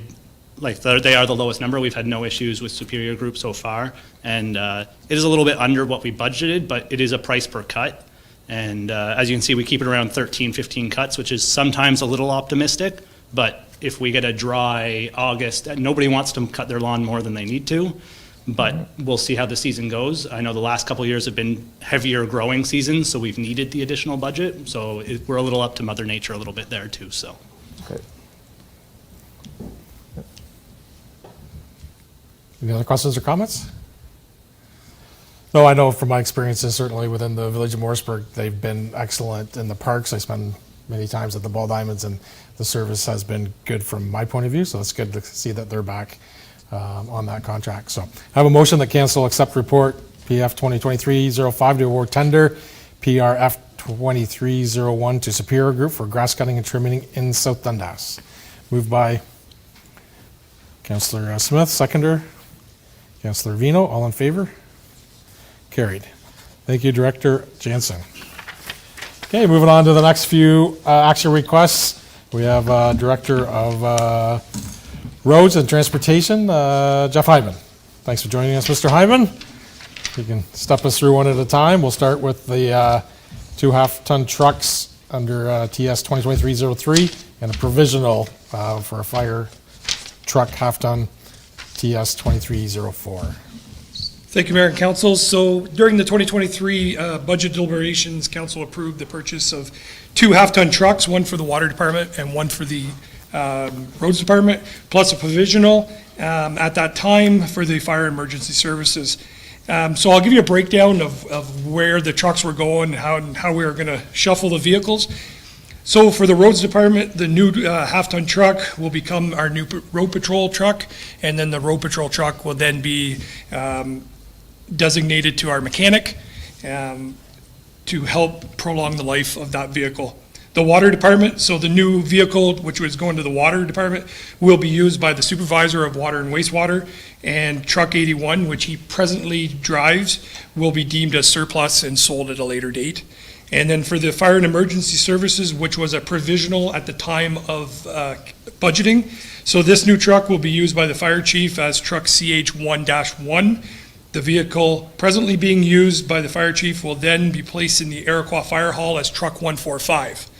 Like they are the lowest number. We've had no issues with Superior Group so far, and it is a little bit under what we budgeted, but it is a price per cut. And as you can see, we keep it around 13, 15 cuts, which is sometimes a little optimistic, but if we get a dry August, nobody wants to cut their lawn more than they need to, but we'll see how the season goes. I know the last couple of years have been heavier growing seasons, so we've needed the additional budget, so we're a little up to Mother Nature a little bit there too. So. okay. Any other questions or comments? No, I know from my experiences, certainly within the Village of Morrisburg, they've been excellent in the parks. I spend many times at the Ball Diamonds, and the service has been good from my point of view, so it's good to see that they're back on that contract. So I have a motion that council accept report PF 2023-05 to award tender PRF 2301 to Superior Group for grass cutting and trimming in South Dundas. Moved by Councillor Smith, seconder. Councillor Vino, all in favor? Carried. Thank you, Director Jansen. Okay, moving on to the next few action requests. We have Director of Roads and Transportation, Jeff Hyman. Thanks for joining us, Mr. Hyman. You can step us through one at a time. We'll start with the 2 half-ton trucks under TS 2023-03 and a provisional for a fire truck half-ton TS 23-04. Thank you, Mayor and Council. So during the 2023 budget deliberations, Council approved the purchase of 2 half-ton trucks, one for the Water Department and one for the Roads Department, plus a provisional at that time for the Fire and Emergency Services. So I'll give you a breakdown of where the trucks were going and how we are going to shuffle the vehicles. So for the Roads Department, the new half-ton truck will become our new road patrol truck, and then the road patrol truck will then be designated to our mechanic to help prolong the life of that vehicle. The Water Department, so the new vehicle, which was going to the Water Department, will be used by the Supervisor of Water and Wastewater, and Truck 81, which he presently drives, will be deemed as surplus and sold at a later date. And then for the Fire and Emergency Services, which was a provisional at the time of budgeting, so this new truck will be used by the Fire Chief as Truck CH1-1. The vehicle presently being used by the Fire Chief will then be placed in the Iroquois Fire Hall as Truck 145.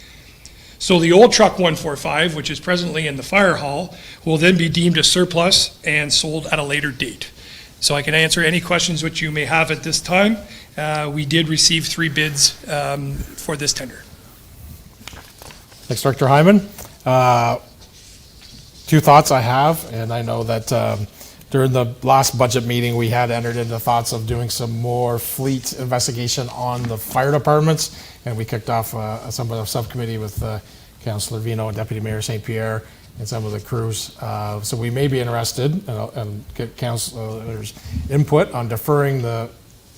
So the old Truck 145, which is presently in the Fire Hall, will then be deemed a surplus and sold at a later date. So I can answer any questions which you may have at this time. We did receive 3 bids for this tender. Thanks, Director Hyman. Two thoughts I have, and I know that during the last budget meeting, we had entered into thoughts of doing some more fleet investigation on the fire departments, and we kicked off some of the subcommittee with Councillor Vino and Deputy Mayor St. Pierre and some of the crews. So we may be interested and get councillors' input on deferring the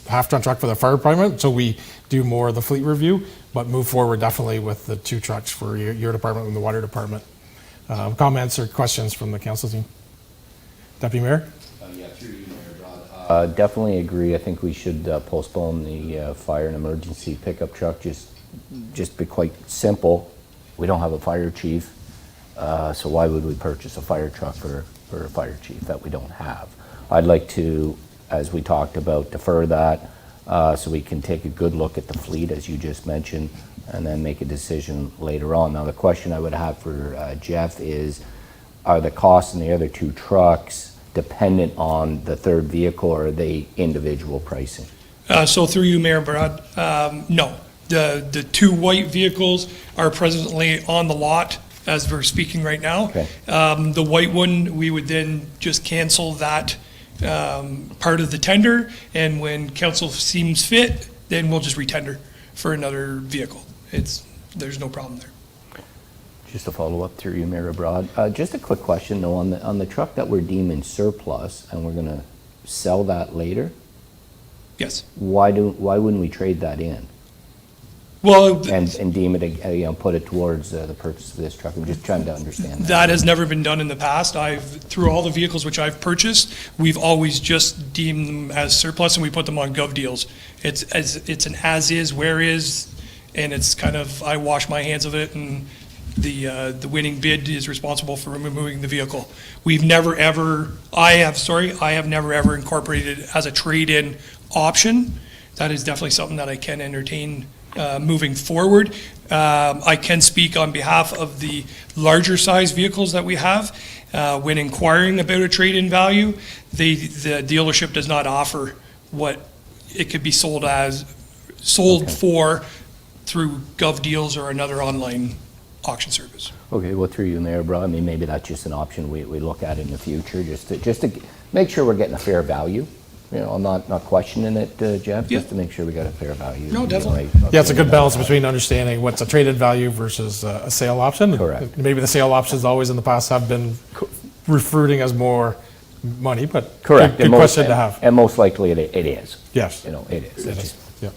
half-ton truck for the fire department, so we do more of the fleet review, but move forward definitely with the 2 trucks for your department and the water department. Comments or questions from the council team? Deputy Mayor? Definitely agree. I think we should postpone the fire and emergency pickup truck. Just be quite simple. We don't have a fire chief, so why would we purchase a fire truck for a fire chief that we don't have? I'd like to, as we talked about, defer that so we can take a good look at the fleet, as you just mentioned, and then make a decision later on. Now, the question I would have for Jeff is, are the costs in the other 2 trucks dependent on the third vehicle, or are they individual pricing? So through you, Mayor Brad, no. The 2 white vehicles are presently on the lot as we're speaking right now. Okay. The white one, we would then just cancel that part of the tender, and when council seems fit, then we'll just retender for another vehicle. There's no problem there. Just a follow-up through you, Mayor Broad. Just a quick question, though, on the truck that we're deeming surplus, and we're going to sell that later, Yes. why wouldn't we trade that in Well, and deem it, put it towards the purchase of this truck? I'm just trying to understand that. that has never been done in the past. Through all the vehicles which I've purchased, we've always just deemed them as surplus, and we put them on gov deals. It's an as-is, where-is, and it's kind of, I wash my hands of it, and the winning bid is responsible for removing the vehicle. I have never ever incorporated it as a trade-in option. That is definitely something that I can entertain moving forward. I can speak on behalf of the larger size vehicles that we have. When inquiring about a trade-in value, the dealership does not offer what it could be sold for through Gov Deals or another online auction service. Okay, well, through you, Mayor Broad, I mean, maybe that's just an option we look at in the future, just to make sure we're getting a fair value. I'm not questioning it, Jeff, Yeah. just to make sure we got a fair value. No, definitely. Yeah, it's a good balance between understanding what's a traded value versus a sale option. Correct. Maybe the sale options always in the past have been fruiting as more money, but Correct. good question to have. And most likely it is. Yes. It is. It is, yeah.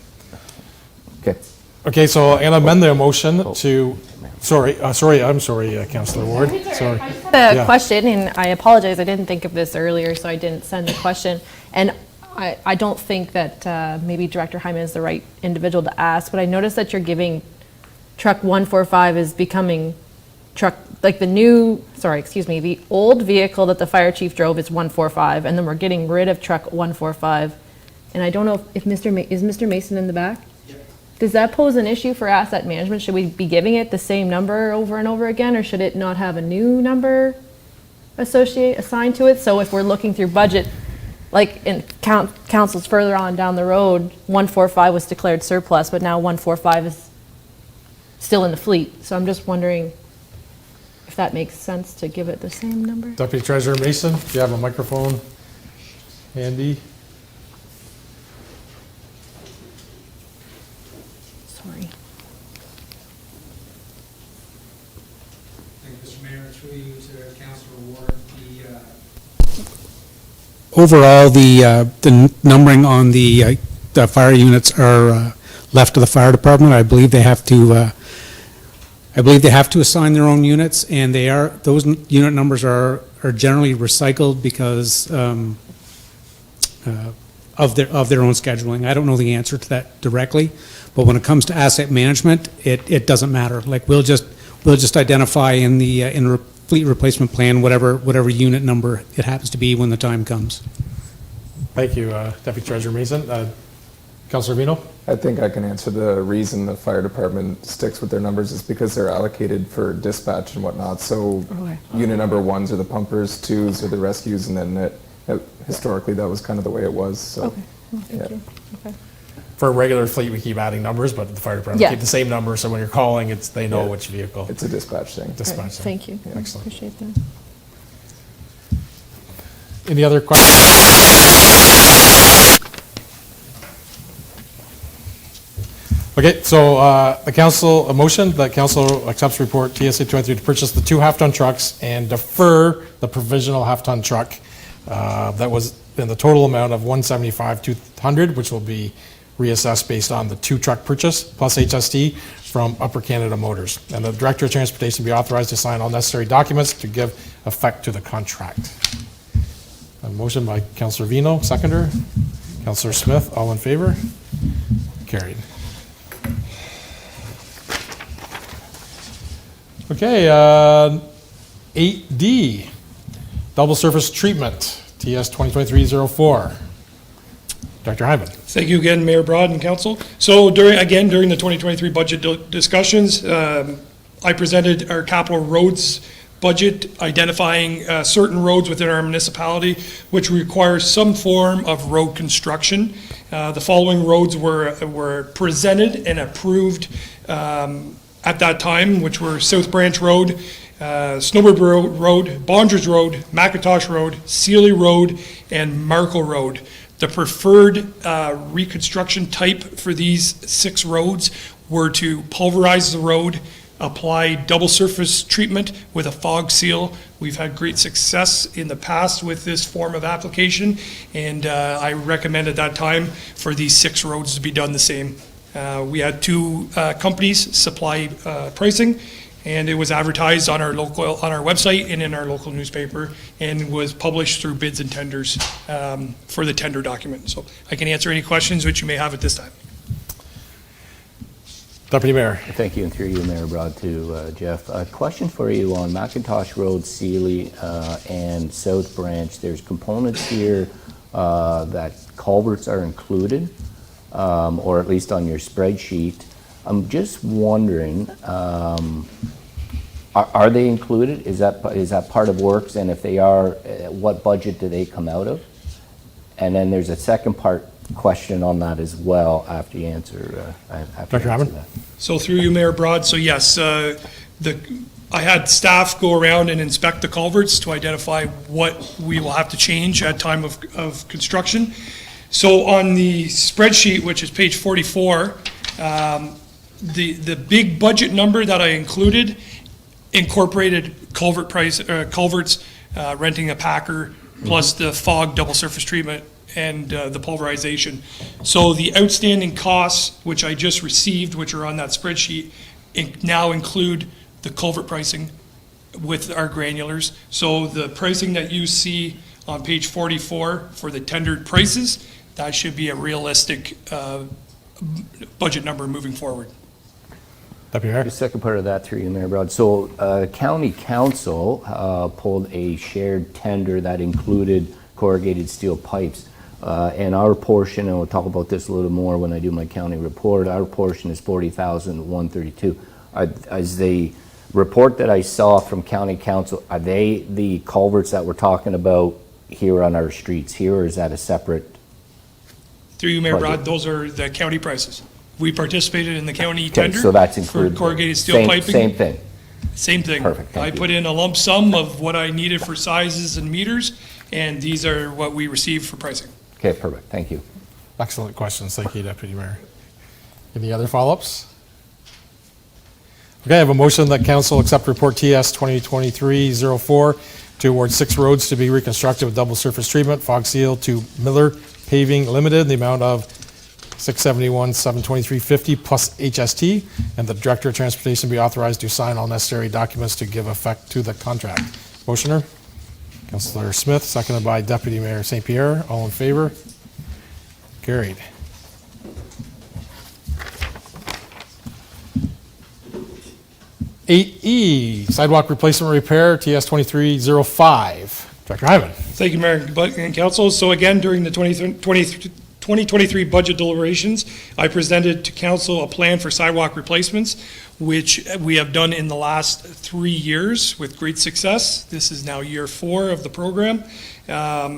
Okay. Okay, so I'm going to amend the motion to, I'm sorry, Councillor Ward, sorry. The Yeah. question, and I apologize, I didn't think of this earlier, so I didn't send the question. And I don't think that maybe Director Hyman is the right individual to ask, but I noticed that you're giving truck 145 is becoming truck, like the old vehicle that the fire chief drove is 145, and then we're getting rid of truck 145. And I don't know if is Mr. Mason in the back? Does that pose an issue for asset management? Should we be giving it the same number over and over again, or should it not have a new number assigned to it? So if we're looking through budget, like in councils further on down the road, 145 was declared surplus, but now 145 is still in the fleet. So I'm just wondering if that makes sense to give it the same number? Deputy Treasurer Mason, do you have a microphone handy? Sorry. Thank you, Mr. Mayor. Through you to Councilor Ward. Overall, the numbering on the fire units are left to the fire department. I believe they have to. I believe they have to assign their own units, and those unit numbers are generally recycled because of their own scheduling. I don't know the answer to that directly, but when it comes to asset management, it doesn't matter. Like we'll just identify in the fleet replacement plan whatever unit number it happens to be when the time comes. Thank you, Deputy Treasurer Mason. Councilor Vino? I think I can answer the reason the fire department sticks with their numbers is because they're allocated for dispatch and whatnot. So unit number 1s are the pumpers, 2s are the rescues, and then historically that was kind of the way it was. So, Okay. Well, thank you. Okay. For a regular fleet, we keep adding numbers, but the fire department Yeah. keep the same number, so when you're calling, they know Yeah. which vehicle. It's a dispatch thing. Dispatch. Thank you. Excellent. Appreciate that. Any other questions? Okay, so the council, a motion that council accepts report TSA 23 to purchase the 2 half-ton trucks and defer the provisional half-ton truck that was in the total amount of $175,200, which will be reassessed based on the 2 truck purchase plus HST from Upper Canada Motors. And the Director of Transportation be authorized to sign all necessary documents to give effect to the contract. A motion by Councillor Vino, seconder. Councillor Smith, all in favor? Carried. Okay, 8D, double surface treatment, TS 2023-04. Dr. Hyman. Thank you again, Mayor Broad and council. So during the 2023 budget discussions, I presented our capital roads budget identifying certain roads within our municipality which require some form of road construction. The following roads were presented and approved at that time, which were South Branch Road, Snowbird Road, Bondrers Road, McIntosh Road, Sealy Road, and Markle Road. The preferred reconstruction type for these 6 roads were to pulverize the road, apply double surface treatment with a fog seal. We've had great success in the past with this form of application, and I recommend at that time for these 6 roads to be done the same. We had 2 companies supply pricing, and it was advertised on our website and in our local newspaper, and was published through bids and tenders for the tender document. So I can answer any questions which you may have at this time. Deputy Mayor. Thank you, and through you, Mayor Broad, to Jeff. A question for you on McIntosh Road, Sealy, and South Branch. There's components here that culverts are included, or at least on your spreadsheet. I'm just wondering, are they included? Is that part of works? And if they are, what budget do they come out of? And then there's a second part question on that as well after you answer. Dr. Hammond? So through you, Mayor Broad, so yes, I had staff go around and inspect the culverts to identify what we will have to change at time of construction. So on the spreadsheet, which is page 44, the big budget number that I included incorporated culverts, renting a packer, plus the fog double surface treatment and the pulverization. So the outstanding costs, which I just received, which are on that spreadsheet, now include the culvert pricing with our granulars. So the pricing that you see on page 44 for the tendered prices, that should be a realistic budget number moving forward. Deputy Mayor. The second part of that through you, Mayor Broad. So County Council pulled a shared tender that included corrugated steel pipes. And our portion, and we'll talk about this a little more when I do my county report, our portion is $40,132. As the report that I saw from County Council, are they the culverts that we're talking about here on our streets here, or is that a separate? Through you, Mayor budget? Broad, those are the county prices. We participated in the county Okay, tender so that's for included. corrugated steel piping. Same thing. Same thing. Perfect, thank I you. put in a lump sum of what I needed for sizes and meters, and these are what we received for pricing. Okay, perfect. Thank you. Excellent questions. Thank you, Deputy Mayor. Any other follow-ups? Okay, I have a motion that council accept report TS 2023-04 to award 6 roads to be reconstructed with double surface treatment, fog seal to Miller Paving Limited, in the amount of $671,723.50 plus HST, and the Director of Transportation be authorized to sign all necessary documents to give effect to the contract. Motioner? Councillor Smith, seconded by Deputy Mayor St. Pierre. All in favor? Carried. (8E) sidewalk replacement repair, TS 23-05. Director Hyman. Thank you, Mayor and Council. So again, during the 2023 budget deliberations, I presented to Council a plan for sidewalk replacements. which we have done in the last 3 years with great success. This is now year 4 of the program.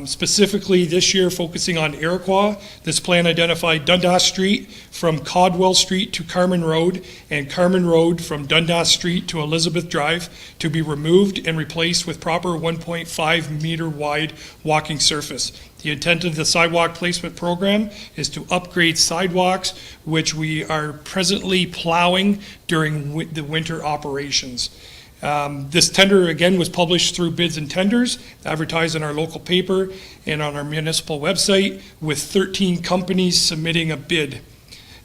Specifically this year focusing on Iroquois. This plan identified Dundas Street from Codwell Street to Carmen Road and Carmen Road from Dundas Street to Elizabeth Drive to be removed and replaced with proper 1.5 meter wide walking surface. The intent of the sidewalk placement program is to upgrade sidewalks, which we are presently plowing during the winter operations. This tender, again, was published through bids and tenders, advertised in our local paper and on our municipal website, with 13 companies submitting a bid.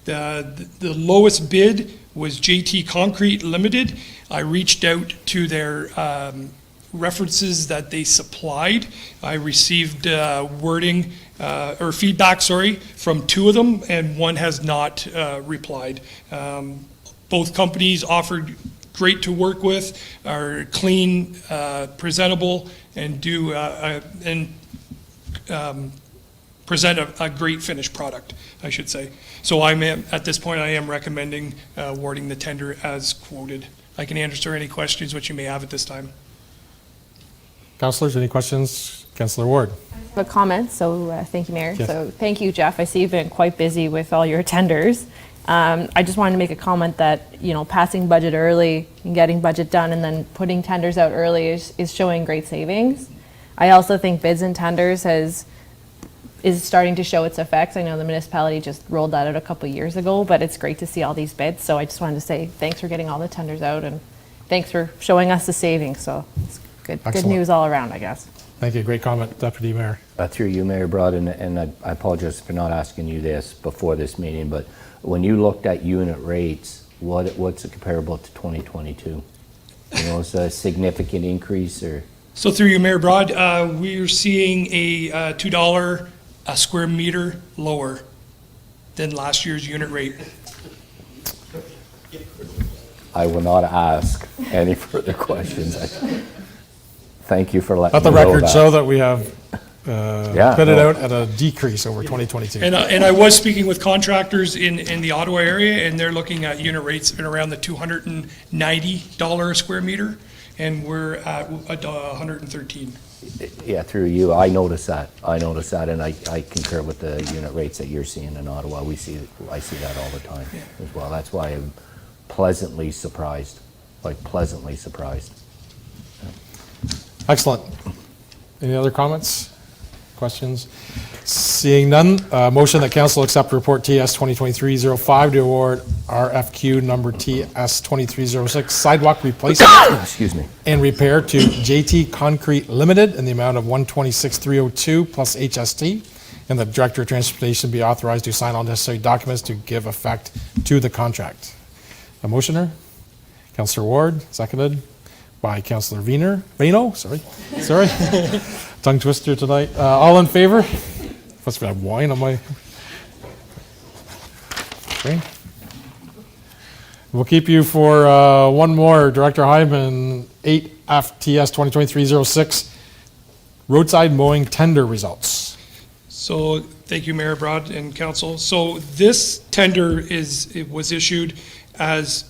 The lowest bid was JT Concrete Limited. I reached out to their references that they supplied. I received wording, or feedback, from 2 of them, and 1 has not replied. Both companies offered great to work with, are clean, presentable, and present a great finished product, I should say. So at this point, I am recommending awarding the tender as quoted. I can answer any questions which you may have at this time. Councillors, any questions? Councillor Ward. A comment, so thank you, Mayor. Yes. So thank you, Jeff. I see you've been quite busy with all your tenders. I just wanted to make a comment that, passing budget early and getting budget done and then putting tenders out early is showing great savings. I also think bids and tenders is starting to show its effects. I know the municipality just rolled that out a couple years ago, but it's great to see all these bids. So I just wanted to say thanks for getting all the tenders out and thanks for showing us the savings. So it's good Excellent. news all around, I guess. Thank you. Great comment, Deputy Mayor. Through you, Mayor Broad, and I apologize for not asking you this before this meeting, but when you looked at unit rates, what's it comparable to 2022? Is it a significant increase or? So through you, Mayor Broad, we're seeing a $2 a square meter lower than last year's unit rate. I will not ask any further questions. Thank you for letting Let the me know record that. show that we have put it no. out at a decrease over 2022. And I was speaking with contractors in the Ottawa area, and they're looking at unit rates in around the $290 a square meter, and we're at 113. Yeah, through you, I noticed that, and I concur with the unit rates that you're seeing in Ottawa. I see that all the time as well. That's why I'm pleasantly surprised. Excellent. Any other comments, questions? Seeing none, motion that council accept report TS 2023-05 to award RFQ number TS 2306 sidewalk replacement Excuse me. and repair to JT Concrete Limited in the amount of $126,302 plus HST, and the Director of Transportation be authorized to sign all necessary documents to give effect to the contract. A motioner? Councillor Ward, seconded by Councillor Reno, sorry. Tongue twister tonight. All in favor? Must have wine on my screen. We'll keep you for one more. Director Hyman, 8 FTS 2023-06, roadside mowing tender results. So, thank you, Mayor Broad and Council. So this tender was issued as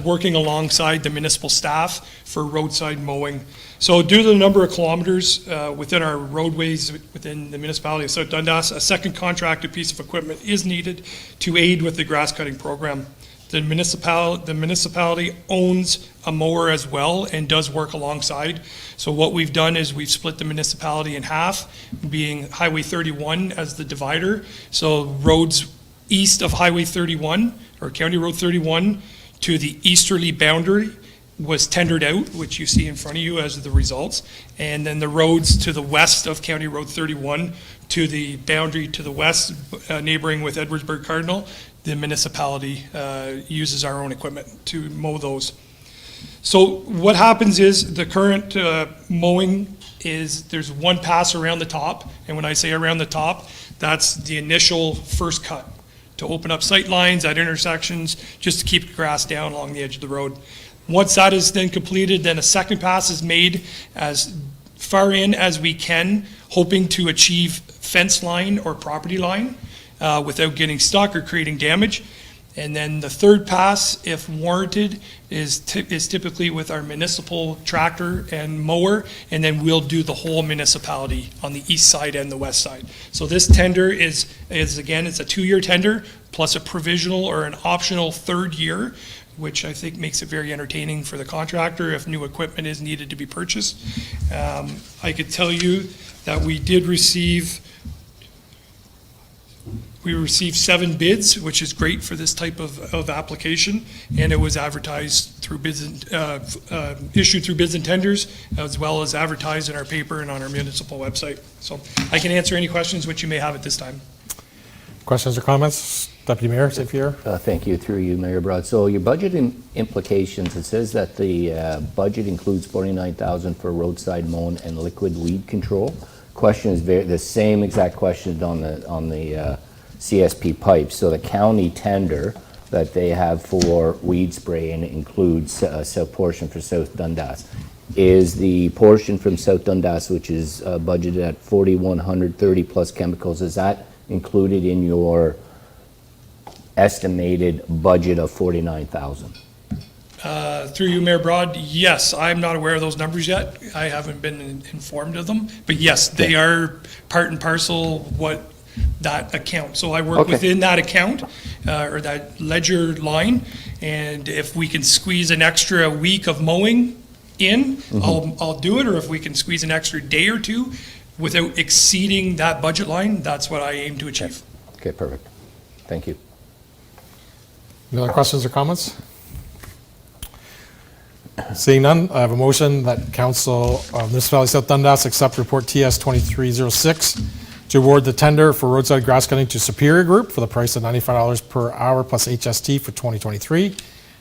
working alongside the municipal staff for roadside mowing. So due to the number of kilometers within our roadways within the municipality of South Dundas, a second contracted piece of equipment is needed to aid with the grass cutting program. The municipality owns a mower as well and does work alongside. So what we've done is we've split the municipality in half, being Highway 31 as the divider. So roads east of Highway 31 or County Road 31 to the easterly boundary was tendered out, which you see in front of you as the results. And then the roads to the west of County Road 31 to the boundary to the west, neighboring with Edwardsburg Cardinal, the municipality uses our own equipment to mow those. So what happens is the current mowing is there's one pass around the top. And when I say around the top, that's the initial first cut to open up sight lines at intersections, just to keep the grass down along the edge of the road. Once that is then completed, then a second pass is made as far in as we can, hoping to achieve fence line or property line without getting stuck or creating damage. And then the third pass, if warranted, is typically with our municipal tractor and mower, and then we'll do the whole municipality on the east side and the west side. So this tender is again, it's a 2-year tender, plus a provisional or an optional 3rd year, which I think makes it very entertaining for the contractor if new equipment is needed to be purchased. I could tell you that we received 7 bids, which is great for this type of application, and it was advertised through bids, issued through bids and tenders, as well as advertised in our paper and on our municipal website. So I can answer any questions which you may have at this time. Questions or comments? Deputy Mayor St. Pierre? Thank you, through you, Mayor Broad. So your budget implications, it says that the budget includes $49,000 for roadside mowing and liquid weed control. Question is the same exact question on the CSP pipes. So the county tender that they have for weed spraying includes a portion for South Dundas. Is the portion from South Dundas, which is budgeted at 4,130 plus chemicals, is that included in your estimated budget of 49,000? Through you, Mayor Broad, yes, I'm not aware of those numbers yet. I haven't been informed of them, but yes, they are part and parcel what that account. So I work within that account or that ledger line, and if we can squeeze an extra week of mowing in, I'll do it, or if we can squeeze an extra day or 2 without exceeding that budget line, that's what I aim to achieve. Okay, perfect. Thank you. Any other questions or comments? Seeing none, I have a motion that Council of Municipality South Dundas accept report TS 2306 to award the tender for roadside grass cutting to Superior Group for the price of $95 per hour plus HST for 2023,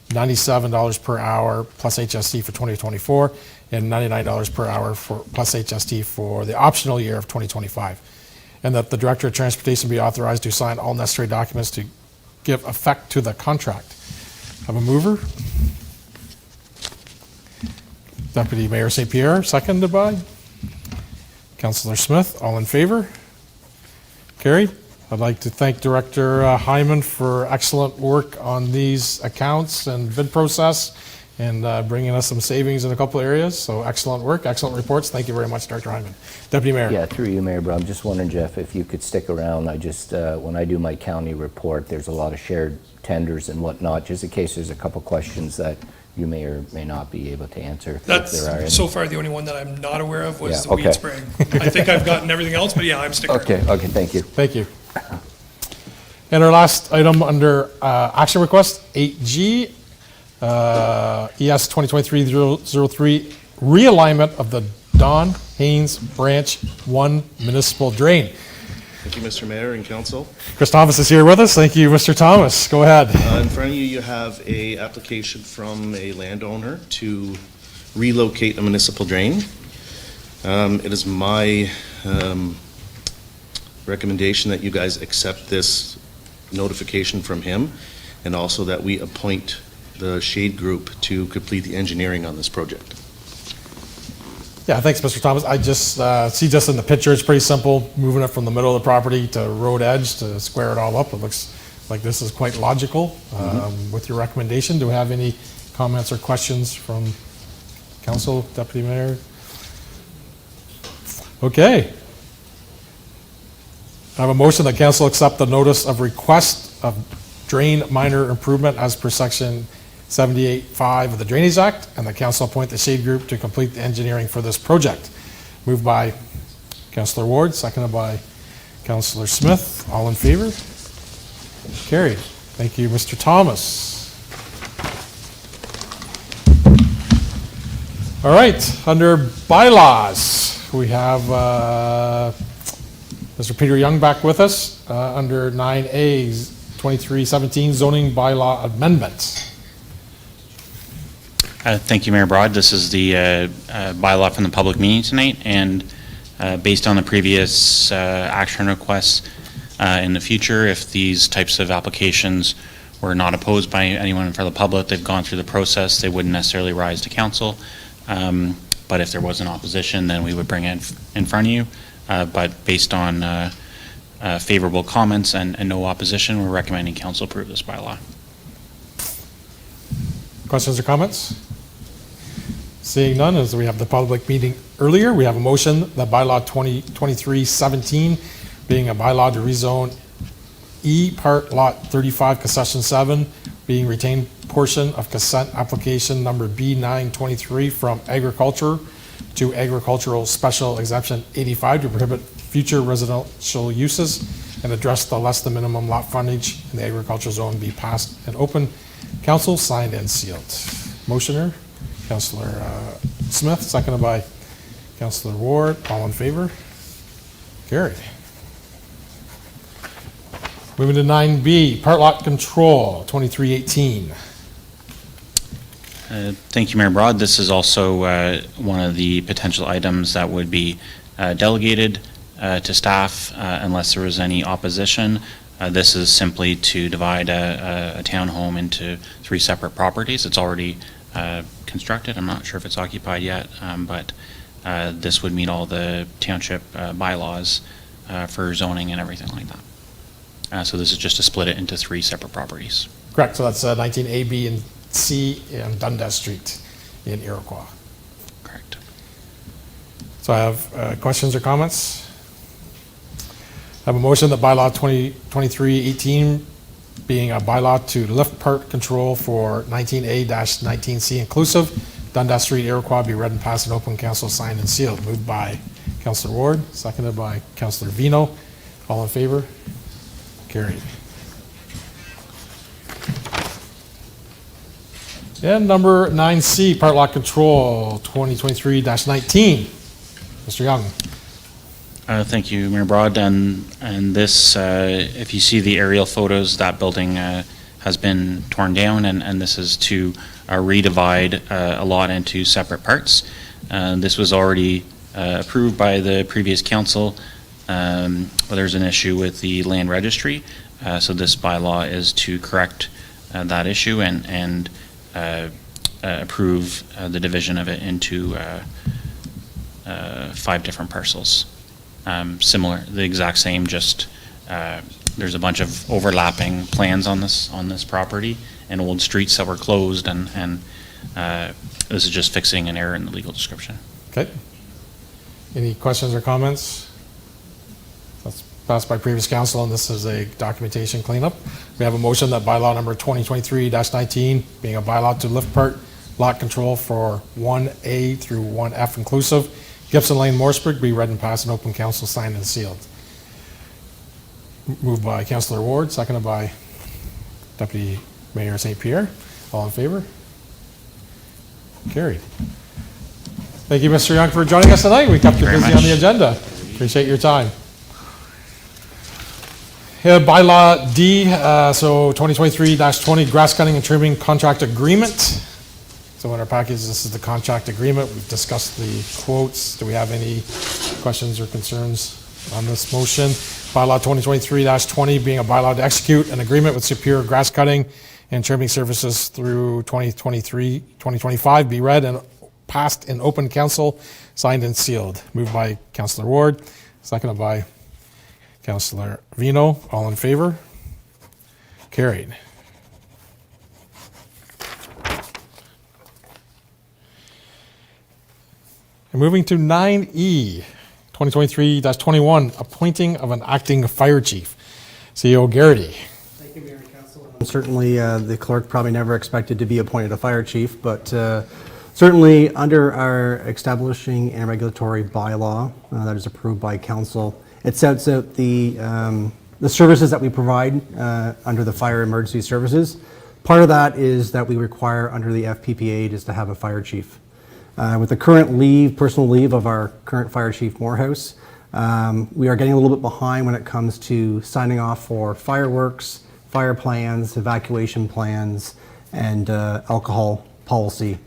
$97 per hour plus HST for 2024, and $99 per hour plus HST for the optional year of 2025. And that the Director of Transportation be authorized to sign all necessary documents to give effect to the contract. Have a mover? Deputy Mayor St. Pierre, seconded by Councillor Smith. All in favor? Carried. I'd like to thank Director Hyman for excellent work on these accounts and bid process and bringing us some savings in a couple areas. So excellent work, excellent reports. Thank you very much, Director Hyman. Deputy Mayor. Yeah, through you, Mayor Brown. I'm just wondering, Jeff, if you could stick around. I just, when I do my county report, there's a lot of shared tenders and whatnot, just in case there's a couple questions that you may or may not be able to answer. That's if there are any. so far the only one that I'm not aware of was Yeah, the okay. weed spraying. I think I've gotten everything else, but yeah, I'm sticking around. Okay, thank you. Thank you. And our last item under action request, 8G, ES 2023-003, realignment of the Don Haynes Branch 1 municipal drain. Thank you, Mr. Mayor and Council. Chris Thomas is here with us. Thank you, Mr. Thomas. Go ahead. In front of you, you have a application from a landowner to relocate a municipal drain. It is my recommendation that you guys accept this notification from him, and also that we appoint the Shade Group to complete the engineering on this project. Yeah, thanks, Mr. Thomas. I just see just in the picture, it's pretty simple, moving it from the middle of the property to road edge to square it all up. It looks like this is quite logical with your recommendation. Do we have any comments or questions from Council, Deputy Mayor? Okay. I have a motion that Council accept the notice of request of drain minor improvement as per section 78.5 of the Drainage Act, and the Council appoint the Shade Group to complete the engineering for this project. Moved by Councillor Ward, seconded by Councillor Smith. All in favor? Carried. Thank you, Mr. Thomas. All right, under bylaws, we have Mr. Peter Young back with us under 9A 2317 zoning bylaw amendments. Thank you, Mayor Broad. This is the bylaw from the public meeting tonight, and based on the previous action requests, in the future, if these types of applications were not opposed by anyone from the public, they've gone through the process, they wouldn't necessarily rise to council. But if there was an opposition, then we would bring it in front of you. But based on favorable comments and no opposition, we're recommending council approve this bylaw. Questions or comments? Seeing none, as we have the public meeting earlier, we have a motion that bylaw 2023-17, being a bylaw to rezone E Part Lot 35, Concession 7, being retained portion of consent application number B923 from agriculture to agricultural special exemption 85 to prohibit future residential uses and address the less than minimum lot frontage in the agriculture zone be passed and open. Council, signed and sealed. Motioner, Councillor Smith, seconded by Councillor Ward. All in favor? Carried. Moving to 9B, part lot control, 2318. Thank you, Mayor Broad. This is also one of the potential items that would be delegated to staff unless there was any opposition. This is simply to divide a townhome into 3 separate properties. It's already constructed. I'm not sure if it's occupied yet, but this would meet all the township bylaws for zoning and everything like that. So this is just to split it into 3 separate properties. Correct, so that's 19A, B, and C in Dundas Street in Iroquois. Correct. So I have questions or comments? I have a motion that bylaw 2023-18, being a bylaw to lift part control for 19A-19C inclusive, Dundas Street, Iroquois, be read and passed in open council, signed and sealed. Moved by Councillor Ward, seconded by Councillor Vino. All in favor? Carried. And number 9C, part lot control, 2023-19. Mr. Young. Thank you, Mayor Broad. And this, if you see the aerial photos, that building has been torn down, and this is to redivide a lot into separate parts. This was already approved by the previous council. There's an issue with the land registry, so this bylaw is to correct that issue and approve the division of it into 5 different parcels. Similar, the exact same, just there's a bunch of overlapping plans on this property and old streets that were closed, and this is just fixing an error in the legal description. Okay. Any questions or comments? That's passed by previous council, and this is a documentation cleanup. We have a motion that bylaw number 2023-19, being a bylaw to lift part lot control for 1A through 1F inclusive, Gibson Lane, Morrisburg, be read and passed in open council, signed and sealed. Moved by Councillor Ward, seconded by Deputy Mayor St. Pierre. All in favor? Carried. Thank you, Mr. Young, for joining us tonight. We kept you busy on the agenda. Appreciate your time. Here, bylaw D, so 2023-20 grass cutting and trimming contract agreement. So in our package, this is the contract agreement. We've discussed the quotes. Do we have any questions or concerns on this motion? Bylaw 2023-20 being a bylaw to execute an agreement with Superior Grass Cutting and Trimming Services through 2023-2025 be read and passed in open council, signed and sealed. Moved by Councillor Ward, seconded by Councillor Vino. All in favor? Carried. And moving to 9E, 2023-21, appointing of an acting fire chief. CEO Garrity. Thank you, Mayor and Council. Certainly, the clerk probably never expected to be appointed a fire chief, but certainly under our establishing and regulatory bylaw that is approved by council, it sets out the services that we provide under the fire emergency services. Part of that is that we require under the FPPA is to have a fire chief. With the current personal leave of our current fire chief Morehouse, we are getting a little bit behind when it comes to signing off for fireworks, fire plans, evacuation plans, and alcohol policy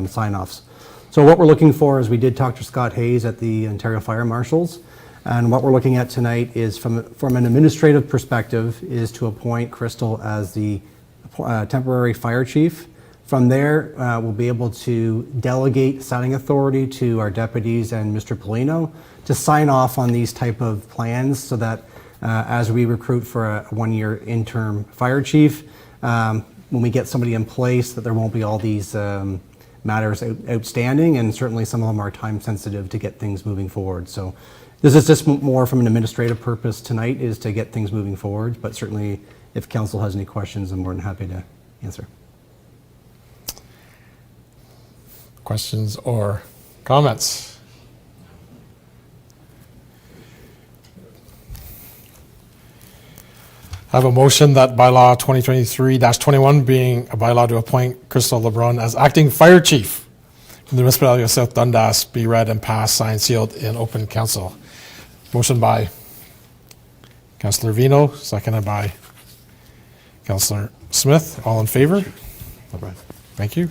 sign-offs. So what we're looking for is we did talk to Scott Hayes at the Ontario Fire Marshals, and what we're looking at tonight is from an administrative perspective is to appoint Crystal as the temporary fire chief. From there, we'll be able to delegate signing authority to our deputies and Mr. Polino to sign off on these type of plans so that as we recruit for a one-year interim fire chief, when we get somebody in place, that there won't be all these matters outstanding, and certainly some of them are time sensitive to get things moving forward. So this is just more from an administrative purpose tonight, is to get things moving forward, but certainly if council has any questions, I'm more than happy to answer. Questions or comments? I have a motion that bylaw 2023-21 being a bylaw to appoint Crystal LeBrun as acting fire chief from the municipality of South Dundas be read and passed, signed, sealed in open council. Motion by Councillor Vino, seconded by Councillor Smith. All in favor? Thank you.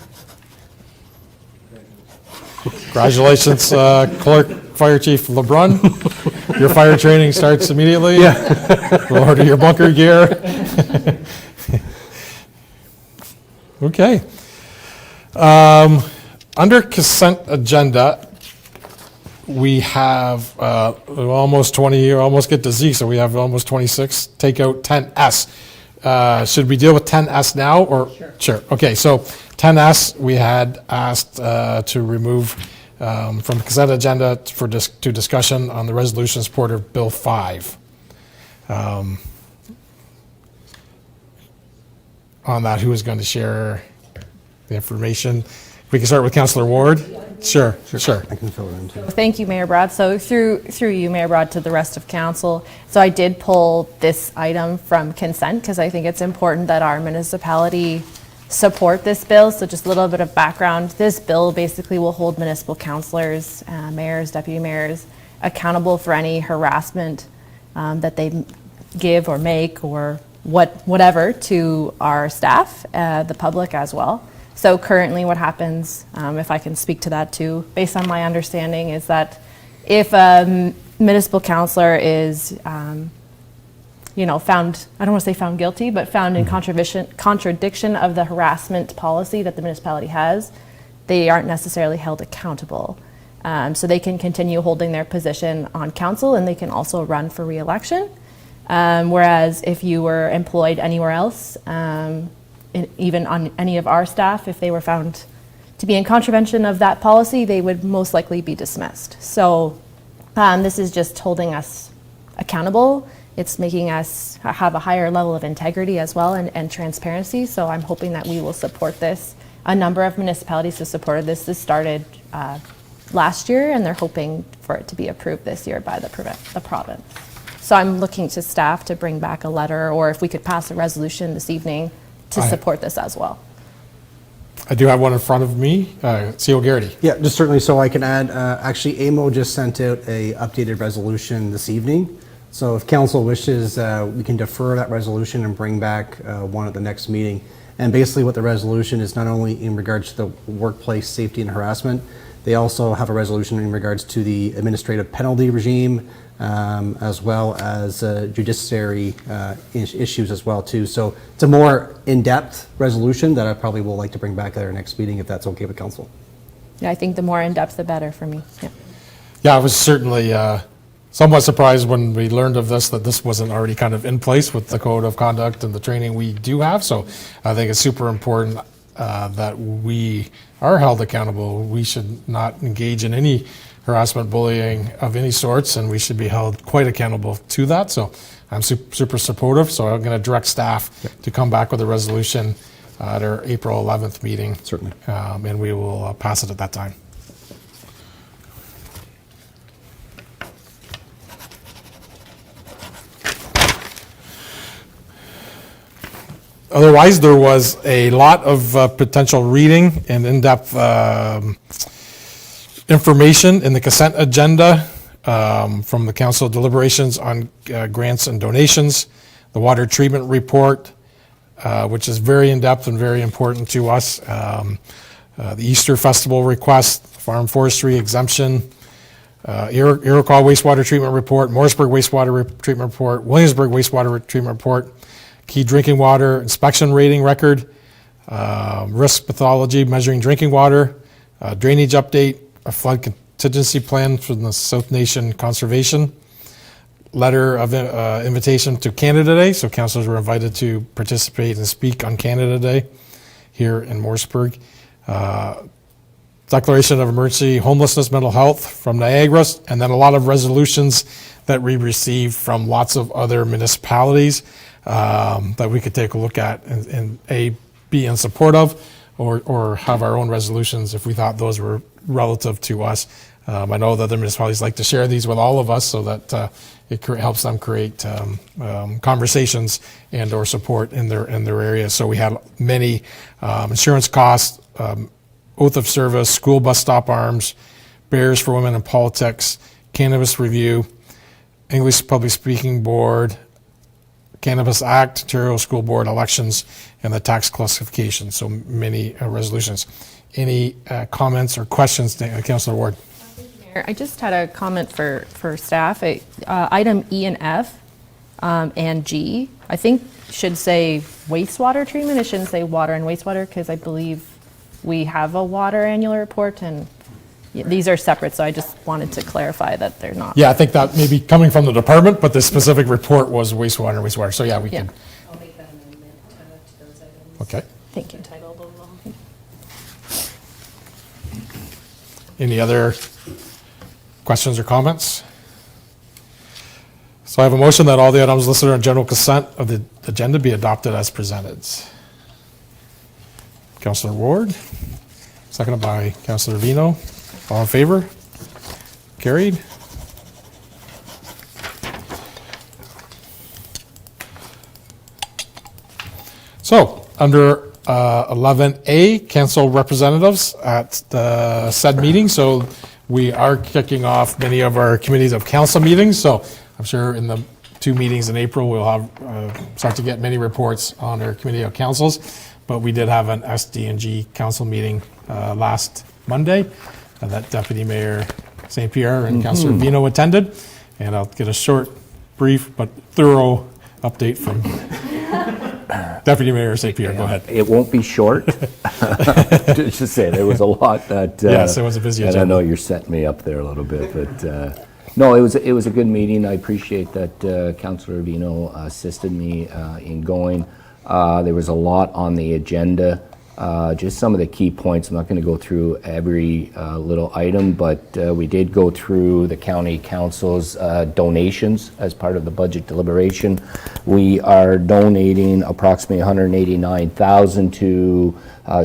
Congratulations, Clerk Fire Chief LeBrun. Your fire training starts immediately. Yeah. Order your bunker gear. Okay. Under consent agenda, we have almost 20, almost get to Z, so we have almost 26. Take out 10S. Should we deal with 10S now, or? Sure. Okay, so 10S, we had asked to remove from the consent agenda to discussion on the resolution support of Bill 5. On that, who is going to share the information? We can start with Councillor Ward. Sure. I can fill it in too. Thank you, Mayor Broad. So through you, Mayor Broad, to the rest of council. So I did pull this item from consent because I think it's important that our municipality support this bill. So just a little bit of background. This bill basically will hold municipal councilors, mayors, deputy mayors accountable for any harassment that they give or make or whatever to our staff, the public as well. So currently what happens, if I can speak to that too, based on my understanding, is that if a municipal councilor is found, I don't want to say found guilty, but found in contradiction of the harassment policy that the municipality has, they aren't necessarily held accountable. So they can continue holding their position on council, and they can also run for re-election. Whereas if you were employed anywhere else, even on any of our staff, if they were found to be in contravention of that policy, they would most likely be dismissed. So this is just holding us accountable. It's making us have a higher level of integrity as well and transparency. So I'm hoping that we will support this. A number of municipalities have supported this. This started last year, and they're hoping for it to be approved this year by the province. So I'm looking to staff to bring back a letter, or if we could pass a resolution this evening to support this as well. I do have one in front of me. C.O. Garrity. Yeah, just certainly so I can add, actually AMO just sent out a updated resolution this evening. So if council wishes, we can defer that resolution and bring back one at the next meeting. And basically what the resolution is, not only in regards to the workplace safety and harassment, they also have a resolution in regards to the administrative penalty regime, as well as judiciary issues as well too. So it's a more in-depth resolution that I probably will like to bring back at our next meeting, if that's okay with council. Yeah, I think the more in-depth, the better for me. Yeah. Yeah, I was certainly somewhat surprised when we learned of this, that this wasn't already kind of in place with the code of conduct and the training we do have. So I think it's super important that we are held accountable. We should not engage in any harassment, bullying of any sorts, and we should be held quite accountable to that. So I'm super supportive. So I'm going to direct staff to come back with a resolution at our April 11th meeting. Certainly. And we will pass it at that time. Otherwise, there was a lot of potential reading and in-depth information in the consent agenda from the council deliberations on grants and donations, the water treatment report, which is very in-depth and very important to us, the Easter Festival request, farm forestry exemption, Iroquois wastewater treatment report, Morrisburg wastewater treatment report, Williamsburg wastewater treatment report, key drinking water inspection rating record, risk pathology measuring drinking water, drainage update, a flood contingency plan from the South Nation Conservation, letter of invitation to Canada Day, so councillors were invited to participate and speak on Canada Day here in Morrisburg. Declaration of emergency, homelessness, mental health from Niagara, and then a lot of resolutions that we received from lots of other municipalities that we could take a look at and be in support of, or have our own resolutions if we thought those were relative to us. I know that other municipalities like to share these with all of us so that it helps them create conversations and or support in their area. So we had many insurance costs, oath of service, school bus stop arms, barriers for women in politics, cannabis review, English Public Speaking Board, Cannabis Act, Ontario School Board elections, and the tax classification. So many resolutions. Any comments or questions, Councillor Ward? Mayor, I just had a comment for staff. Item E and F and G, I think should say wastewater treatment. It shouldn't say water and wastewater, because I believe we have a water annual report, and these are separate, so I just wanted to clarify that they're not. Yeah, I think that may be coming from the department, but the specific report was wastewater. So yeah, we can. I'll make that amendment to those items. Okay. Thank you. Entitled those all. Any other questions or comments? So I have a motion that all the items listed on general consent of the agenda be adopted as presented. Councillor Ward, seconded by Councillor Vino. All in favor? Carried. So, under 11A, council representatives at the said meeting. So we are kicking off many of our committees of council meetings. So I'm sure in the 2 meetings in April, we'll have start to get many reports on our committee of councils. But we did have an SDNG council meeting last Monday that Deputy Mayor St. Pierre and Councillor Vino attended. And I'll get a short, brief, but thorough update from Deputy Mayor St. Pierre. Go ahead. It won't be short. Just to say, there was a lot that. Yes, it was a busy agenda. And I know you're setting me up there a little bit, but no, it was a good meeting. I appreciate that Councillor Vino assisted me in going. There was a lot on the agenda. Just some of the key points. I'm not going to go through every little item, but we did go through the county council's donations as part of the budget deliberation. We are donating approximately $189,000 to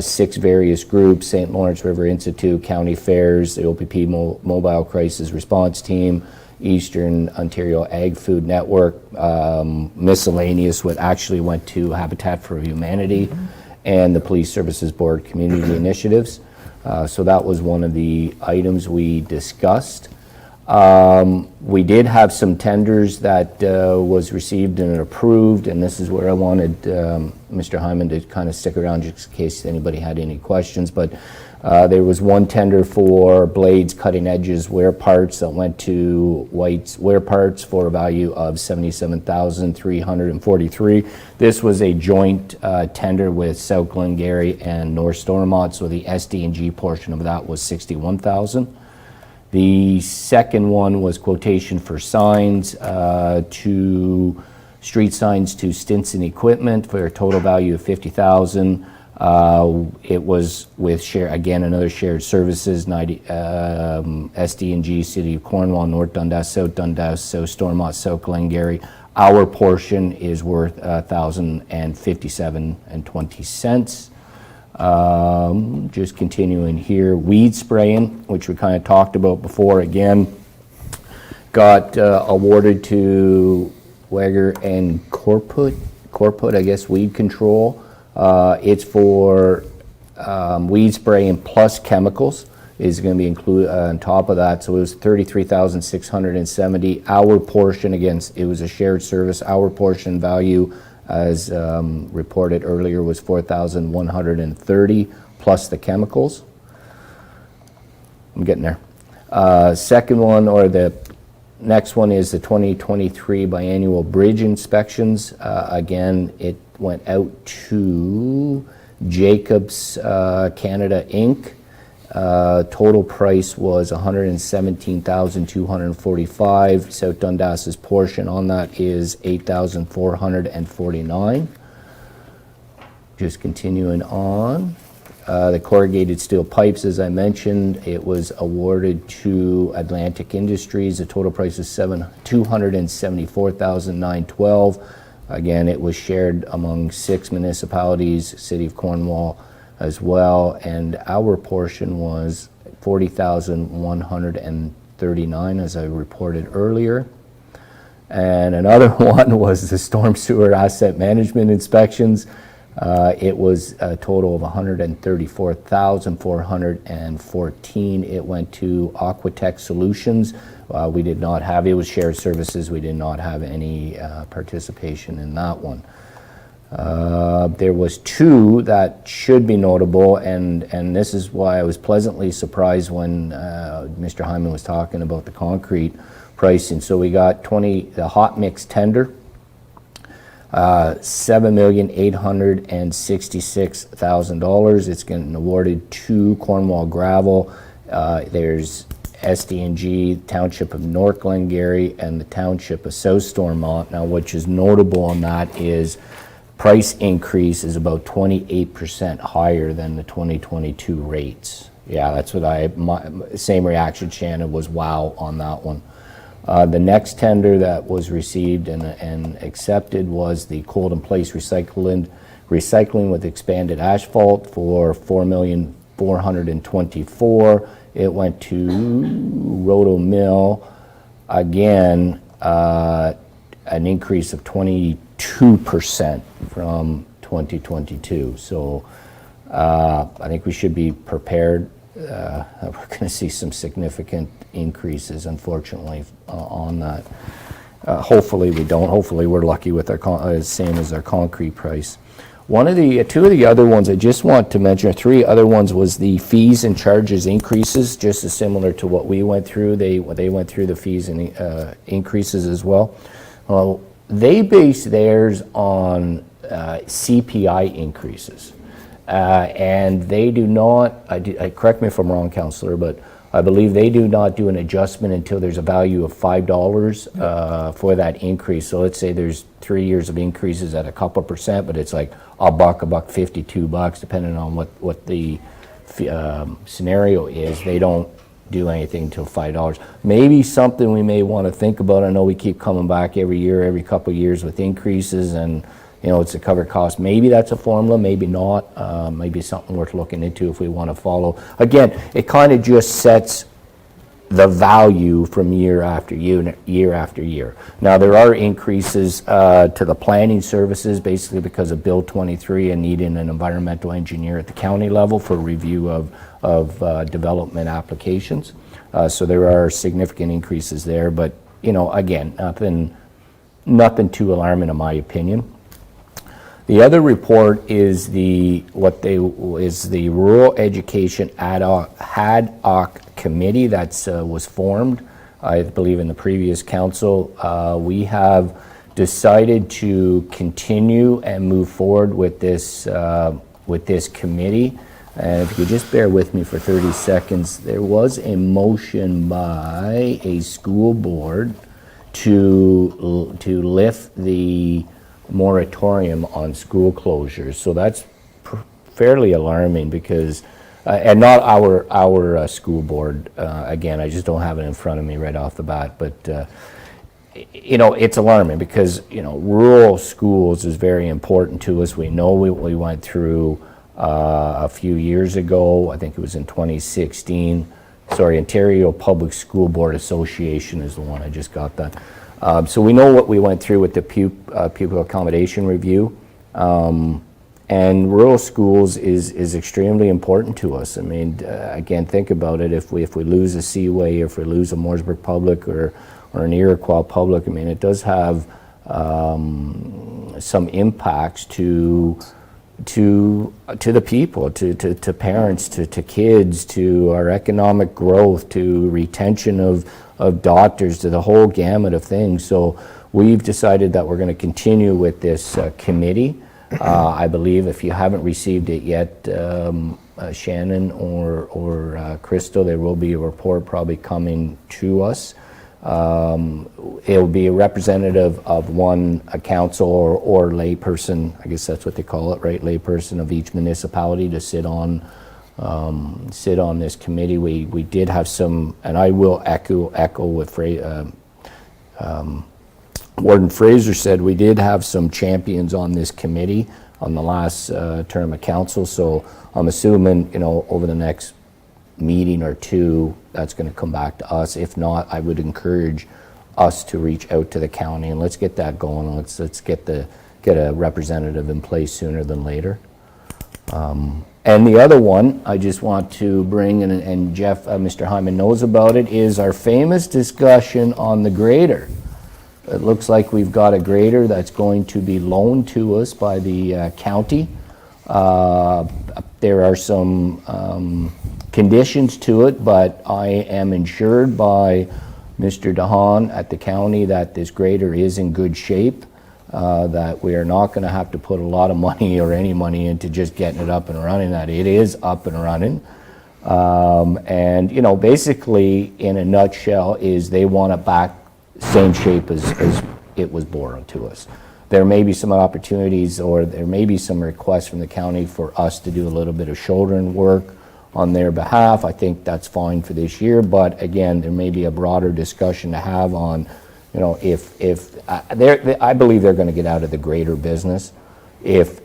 6 various groups: St. Lawrence River Institute, County Fairs, the OPP Mobile Crisis Response Team, Eastern Ontario Ag Food Network, miscellaneous, what actually went to Habitat for Humanity, and the Police Services Board Community Initiatives. So that was one of the items we discussed. We did have some tenders that was received and approved, and this is where I wanted Mr. Hyman to kind of stick around just in case anybody had any questions. But there was one tender for blades, cutting edges, wear parts that went to White's Wear Parts for a value of $77,343. This was a joint tender with South Glengarry and North Stormont, so the SD&G portion of that was $61,000. The second one was quotation for signs to street signs to Stinson Equipment for a total value of $50,000. It was with another shared services, SD&G, City of Cornwall, North Dundas, South Stormont, South Glengarry. Our portion is worth $1,057.20. Just continuing here, weed spraying, which we kind of talked about before, again, got awarded to Wager and Corput, I guess, weed control. It's for weed spraying plus chemicals is going to be included on top of that. So it was $33,670. Our portion, again, it was a shared service. Our portion value, as reported earlier, was $4,130 plus the chemicals. I'm getting there. Second one, or the next one, is the 2023 biannual bridge inspections. Again, it went out to Jacobs Canada Inc. Total price was $117,245. South Dundas's portion on that is $8,449. Just continuing on. The corrugated steel pipes, as I mentioned, it was awarded to Atlantic Industries. The total price is $274,912. Again, it was shared among 6 municipalities, City of Cornwall as well, and our portion was $40,139, as I reported earlier. And another one was the storm sewer asset management inspections. It was a total of $134,414. It went to Aquatech Solutions. We did not have, it was shared services, we did not have any participation in that one. There was 2 that should be notable, and this is why I was pleasantly surprised when Mr. Hyman was talking about the concrete pricing. So we got the hot mix tender, $7,866,000. It's getting awarded to Cornwall Gravel. There's SD&G, Township of North Glengarry, and the Township of South Stormont. Now, which is notable on that is price increase is about 28% higher than the 2022 rates. Yeah, that's what same reaction, Shannon, was wow on that one. The next tender that was received and accepted was the cold in place recycling with expanded asphalt for $4,424,000. It went to Roto Mill, again, an increase of 22% from 2022. So I think we should be prepared. We're going to see some significant increases, unfortunately, on that. Hopefully we don't. Hopefully we're lucky with our same as our concrete price. Two of the other ones I just want to mention, 3 other ones, was the fees and charges increases, just as similar to what we went through. They went through the fees and increases as well. They base theirs on CPI increases. And they do not, correct me if I'm wrong, Councillor, but I believe they do not do an adjustment until there's a value of $5 for that increase. So let's say there's 3 years of increases at a couple percent, but it's like $1.50, $2, depending on what the scenario is. They don't do anything until $5. Maybe something we may want to think about. I know we keep coming back every year, every couple of years with increases, and it's a covered cost. Maybe that's a formula, maybe not. Maybe something worth looking into if we want to follow. Again, it kind of just sets the value from year after year after year. Now, there are increases to the planning services, basically because of Bill 23 and needing an environmental engineer at the county level for review of development applications. So there are significant increases there, but again, nothing too alarming in my opinion. The other report is the Rural Education Ad Hoc Committee that was formed, I believe, in the previous council. We have decided to continue and move forward with this committee. And if you could just bear with me for 30 seconds, there was a motion by a school board to lift the moratorium on school closures. So that's fairly alarming because, and not our school board, again, I just don't have it in front of me right off the bat, but it's alarming because, rural schools is very important to us. We know we went through a few years ago, I think it was in 2016, Ontario Public School Board Association is the one, I just got that. So we know what we went through with the pupil accommodation review, and rural schools is extremely important to us. I mean, again, think about it. If we lose a Seaway, if we lose a Mooresburg Public or an Iroquois Public, I mean, it does have some impacts to the people, to parents, to kids, to our economic growth, to retention of doctors, to the whole gamut of things. So we've decided that we're going to continue with this committee. I believe if you haven't received it yet, Shannon or Crystal, there will be a report probably coming to us. It will be a representative of a council or layperson, I guess that's what they call it, right? Layperson of each municipality to sit on this committee. We did have some, and I will echo what Warden Fraser said, we did have some champions on this committee on the last term of council, so I'm assuming, over the next meeting or two, that's going to come back to us. If not, I would encourage us to reach out to the county and let's get that going. Let's get a representative in place sooner than later. And the other one I just want to bring, and Jeff, Mr. Hyman knows about it, is our famous discussion on the grader. It looks like we've got a grader that's going to be loaned to us by the county. There are some conditions to it, but I am insured by Mr. DeHaan at the county that this grader is in good shape, that we are not going to have to put a lot of money or any money into just getting it up and running, that it is up and running. And, basically, in a nutshell, is they want it back same shape as it was borrowed to us. There may be some opportunities, or there may be some requests from the county for us to do a little bit of shouldering work on their behalf. I think that's fine for this year, but again, there may be a broader discussion to have on, I believe they're going to get out of the grader business. If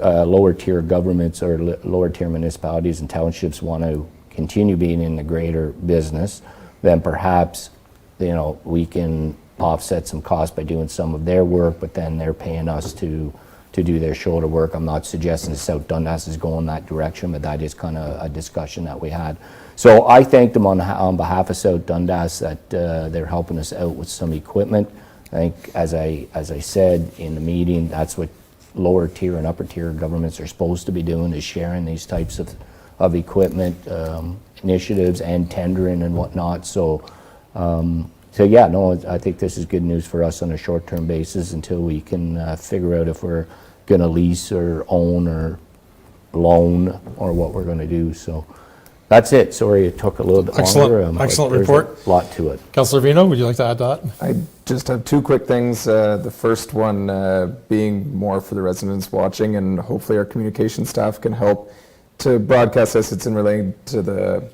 lower tier governments or lower tier municipalities and townships want to continue being in the grader business, then perhaps we can offset some costs by doing some of their work, but then they're paying us to do their shoulder work. I'm not suggesting South Dundas is going that direction, but that is kind of a discussion that we had. So I thank them on behalf of South Dundas that they're helping us out with some equipment. I think, as I said in the meeting, that's what lower tier and upper tier governments are supposed to be doing, is sharing these types of equipment initiatives and tendering and whatnot. So yeah, no, I think this is good news for us on a short-term basis until we can figure out if we're going to lease or own or loan or what we're going to do. So that's it. Sorry it took a little bit longer. Excellent There's report. A lot to it. Councillor Vino, would you like to add to that? I just have two quick things. The first one being more for the residents watching, and hopefully our communication staff can help to broadcast this. It's in relating to the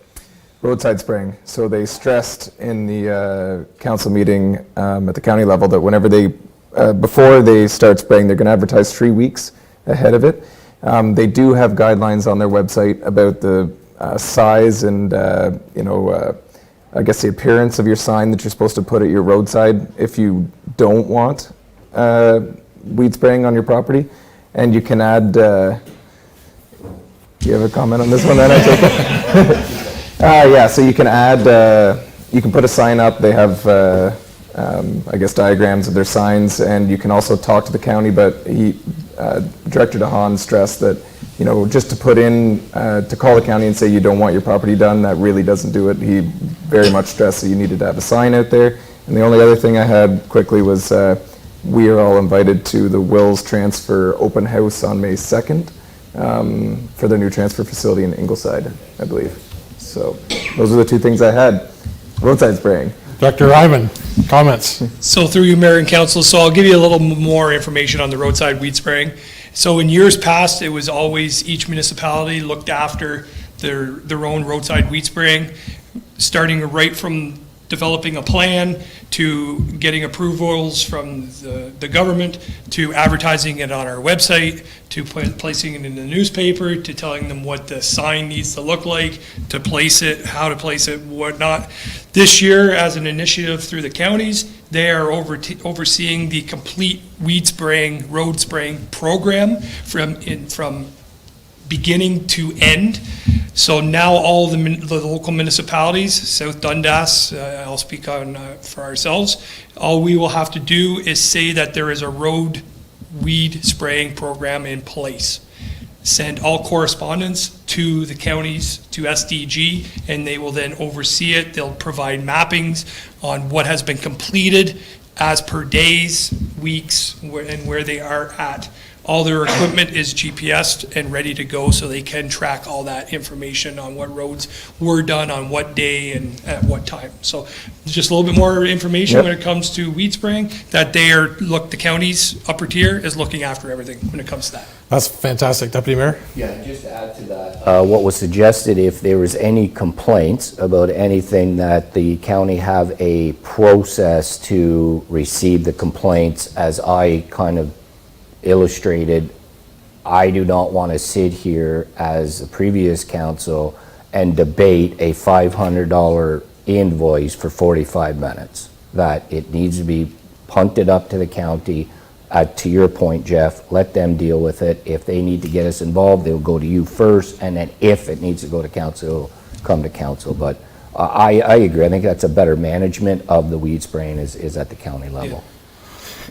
roadside spraying. So they stressed in the council meeting at the county level that whenever before they start spraying, they're going to advertise 3 weeks ahead of it. They do have guidelines on their website about the size and, I guess the appearance of your sign that you're supposed to put at your roadside if you don't want weed spraying on your property. And you can add, do you have a comment on this one then, I take it? Yeah, so you can add, you can put a sign up. They have, I guess, diagrams of their signs, and you can also talk to the county, but Director DeHaan stressed that, just to put in, to call the county and say you don't want your property done, that really doesn't do it. He very much stressed that you needed to have a sign out there. And the only other thing I had quickly was we are all invited to the Wills Transfer Open House on May 2nd for their new transfer facility in Ingleside, I believe. So those are the two things I had. Roadside spraying. Dr. Hyman, comments? So through you, Mayor and Council, so I'll give you a little more information on the roadside weed spraying. So in years past, it was always each municipality looked after their own roadside weed spraying, starting right from developing a plan to getting approvals from the government, to advertising it on our website, to placing it in the newspaper, to telling them what the sign needs to look like, to place it, how to place it, whatnot. This year, as an initiative through the counties, they are overseeing the complete weed spraying, road spraying program from beginning to end. So now all the local municipalities, South Dundas, I'll speak on for ourselves, all we will have to do is say that there is a road weed spraying program in place. Send all correspondence to the counties, to SDG, and they will then oversee it. They'll provide mappings on what has been completed as per days, weeks, and where they are at All their equipment is GPSed and ready to go, so they can track all that information on what roads were done on what day and at what time. So just a little bit more information Yep. when it comes to weed spraying, that the county's upper tier is looking after everything when it comes to that. That's fantastic. Deputy Mayor? Yeah, just to add to that. What was suggested, if there was any complaints about anything, that the county have a process to receive the complaints. As I kind of illustrated, I do not want to sit here as a previous council and debate a $500 invoice for 45 minutes. That it needs to be punted up to the county. To your point, Jeff, let them deal with it. If they need to get us involved, they'll go to you first, and then if it needs to go to council, it'll come to council. But I agree. I think that's a better management of the weed spraying is at the county level.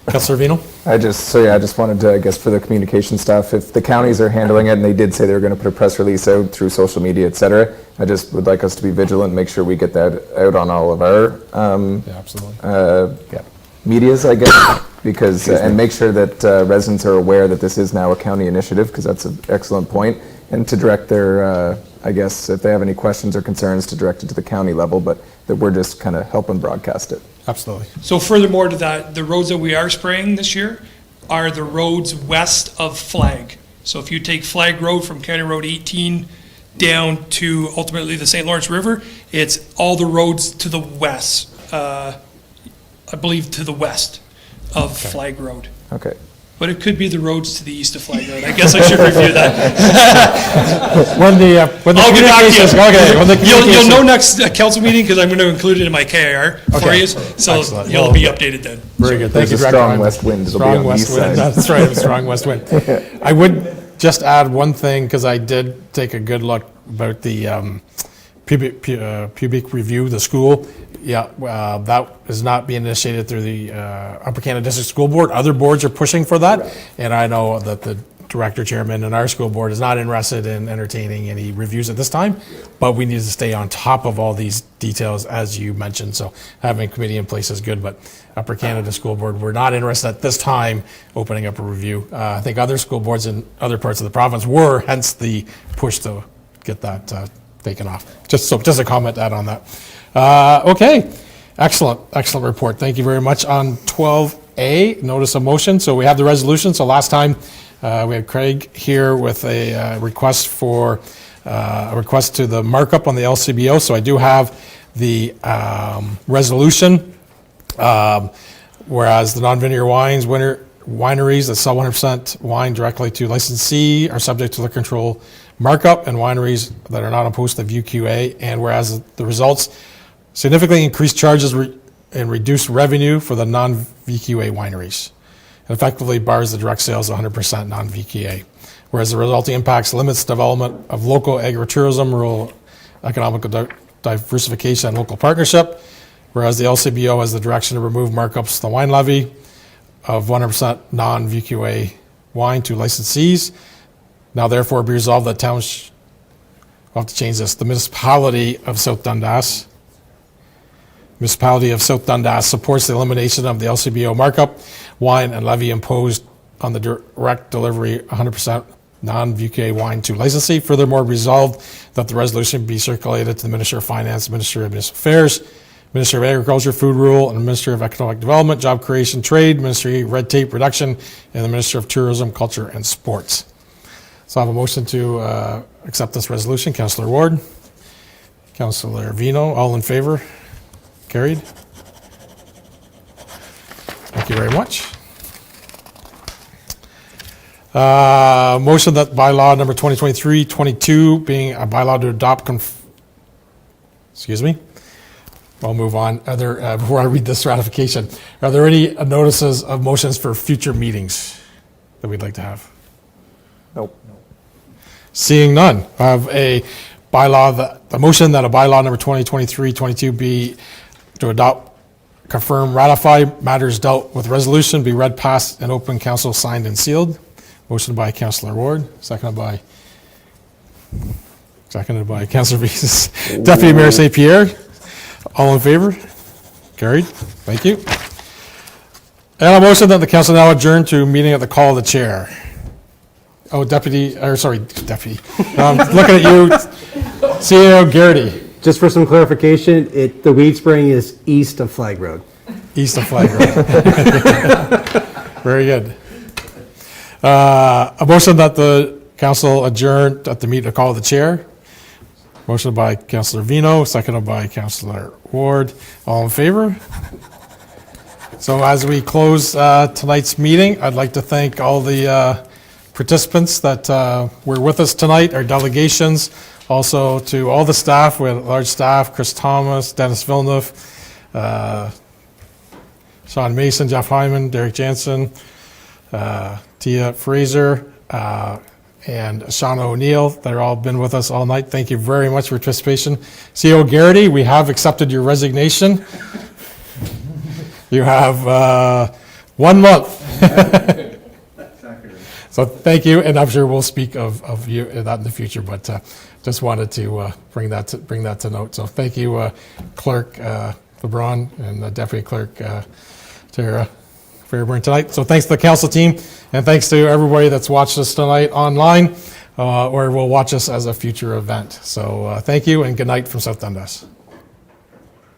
Councillor Vino? I just wanted to, I guess, for the communication stuff, if the counties are handling it, and they did say they were going to put a press release out through social media, et cetera, I just would like us to be vigilant, make sure we get that out on all of our Yeah, absolutely. medias, I guess, because, and make sure that residents are aware that this is now a county initiative, because that's an excellent point, and to direct their, I guess, if they have any questions or concerns, to direct it to the county level, but that we're just kind of helping broadcast it. Absolutely. So furthermore to that, the roads that we are spraying this year are the roads west of Flag. So if you take Flag Road from County Road 18 down to ultimately the St. Lawrence River, it's all the roads to the west, I believe to the west of Flag Road. Okay. But it could be the roads to the east of Flag Road. I guess I should review that. When the I'll get back to you. communications, okay, when the You'll know communication- next council meeting, because I'm going to include it in my KIR for Okay. you, so Excellent. you'll Well, be updated then. Very good. Thank There's you, a Director strong Hyman. west wind. It'll be Strong on the west east wind. side. That's right, a strong west wind. I would just add one thing, because I did take a good look about the pubic review, the school. Yeah, that is not being initiated through the Upper Canada District School Board. Other boards are pushing for that, and I know that the director chairman in our school board is not interested in entertaining any reviews at this time, but we need to stay on top of all these details, as you mentioned, so having a committee in place is good, but Upper Canada School Board, we're not interested at this time opening up a review. I think other school boards in other parts of the province were, hence the push to get that taken off. Just a comment to add on that. Okay, excellent report. Thank you very much. On 12A, notice of motion. So we have the resolution. So last time we had Craig here with a request for a request to the markup on the LCBO. So I do have the resolution. Whereas the non-vineyard wineries that sell 100% wine directly to licensee are subject to liquor control markup, and wineries that are not opposed to VQA. And whereas the results significantly increased charges and reduced revenue for the non-VQA wineries, and effectively bars the direct sales of 100% non-VQA. Whereas the resulting impacts limits development of local agritourism, rural economic diversification, and local partnership. Whereas the LCBO has the direction to remove markups to the wine levy of 100% non-VQA wine to licensees. Now therefore be resolved that towns, we'll have to change this, the municipality of South Dundas supports the elimination of the LCBO markup, wine and levy imposed on the direct delivery 100% non-VQA wine to licensee. Furthermore, resolved that the resolution be circulated to the Minister of Finance, Minister of Municipal Affairs, Minister of Agriculture, Food Rural, and Minister of Economic Development, Job Creation, Trade, Ministry of Red Tape Reduction, and the Minister of Tourism, Culture, and Sports. So I have a motion to accept this resolution. Councillor Ward, Councillor Vino, all in favor? Carried. Thank you very much. Motion that bylaw number 2023-22 being a bylaw to adopt, excuse me. I'll move on. Before I read this ratification, are there any notices of motions for future meetings that we'd like to have? Nope. Seeing none, I have a bylaw, the motion that a bylaw number 2023-22 be to adopt, confirm, ratify matters dealt with resolution, be read, passed, and open council signed and sealed. Motion by Councillor Ward, seconded by Councillor Beavis. Deputy Mayor St. Pierre, all in favor? Carried. Thank you. And a motion that the council now adjourn to meeting at the call of the chair. Deputy, looking at you, CEO Garrity, Just for some clarification, the weed spraying is east of Flag Road. east of Flag Road. Very good. A motion that the council adjourn at the meeting, a call of the chair. Motion by Councillor Vino, seconded by Councillor Ward. All in favor? So as we close tonight's meeting, I'd like to thank all the participants that were with us tonight, our delegations, also to all the staff. We had a large staff, Chris Thomas, Dennis Villeneuve, Sean Mason, Jeff Hyman, Derek Jansen, Tia Fraser, and Shauna O'Neill. They've all been with us all night. Thank you very much for your participation. CEO Garrity, we have accepted your resignation. You have 1 month. So thank you, and I'm sure we'll speak of you that in the future, but just wanted to bring that to note. So thank you, Clerk LeBron and Deputy Clerk Tara Fairburn tonight. So thanks to the council team, and thanks to everybody that's watched us tonight online, or will watch us as a future event. So thank you, and good night from South Dundas.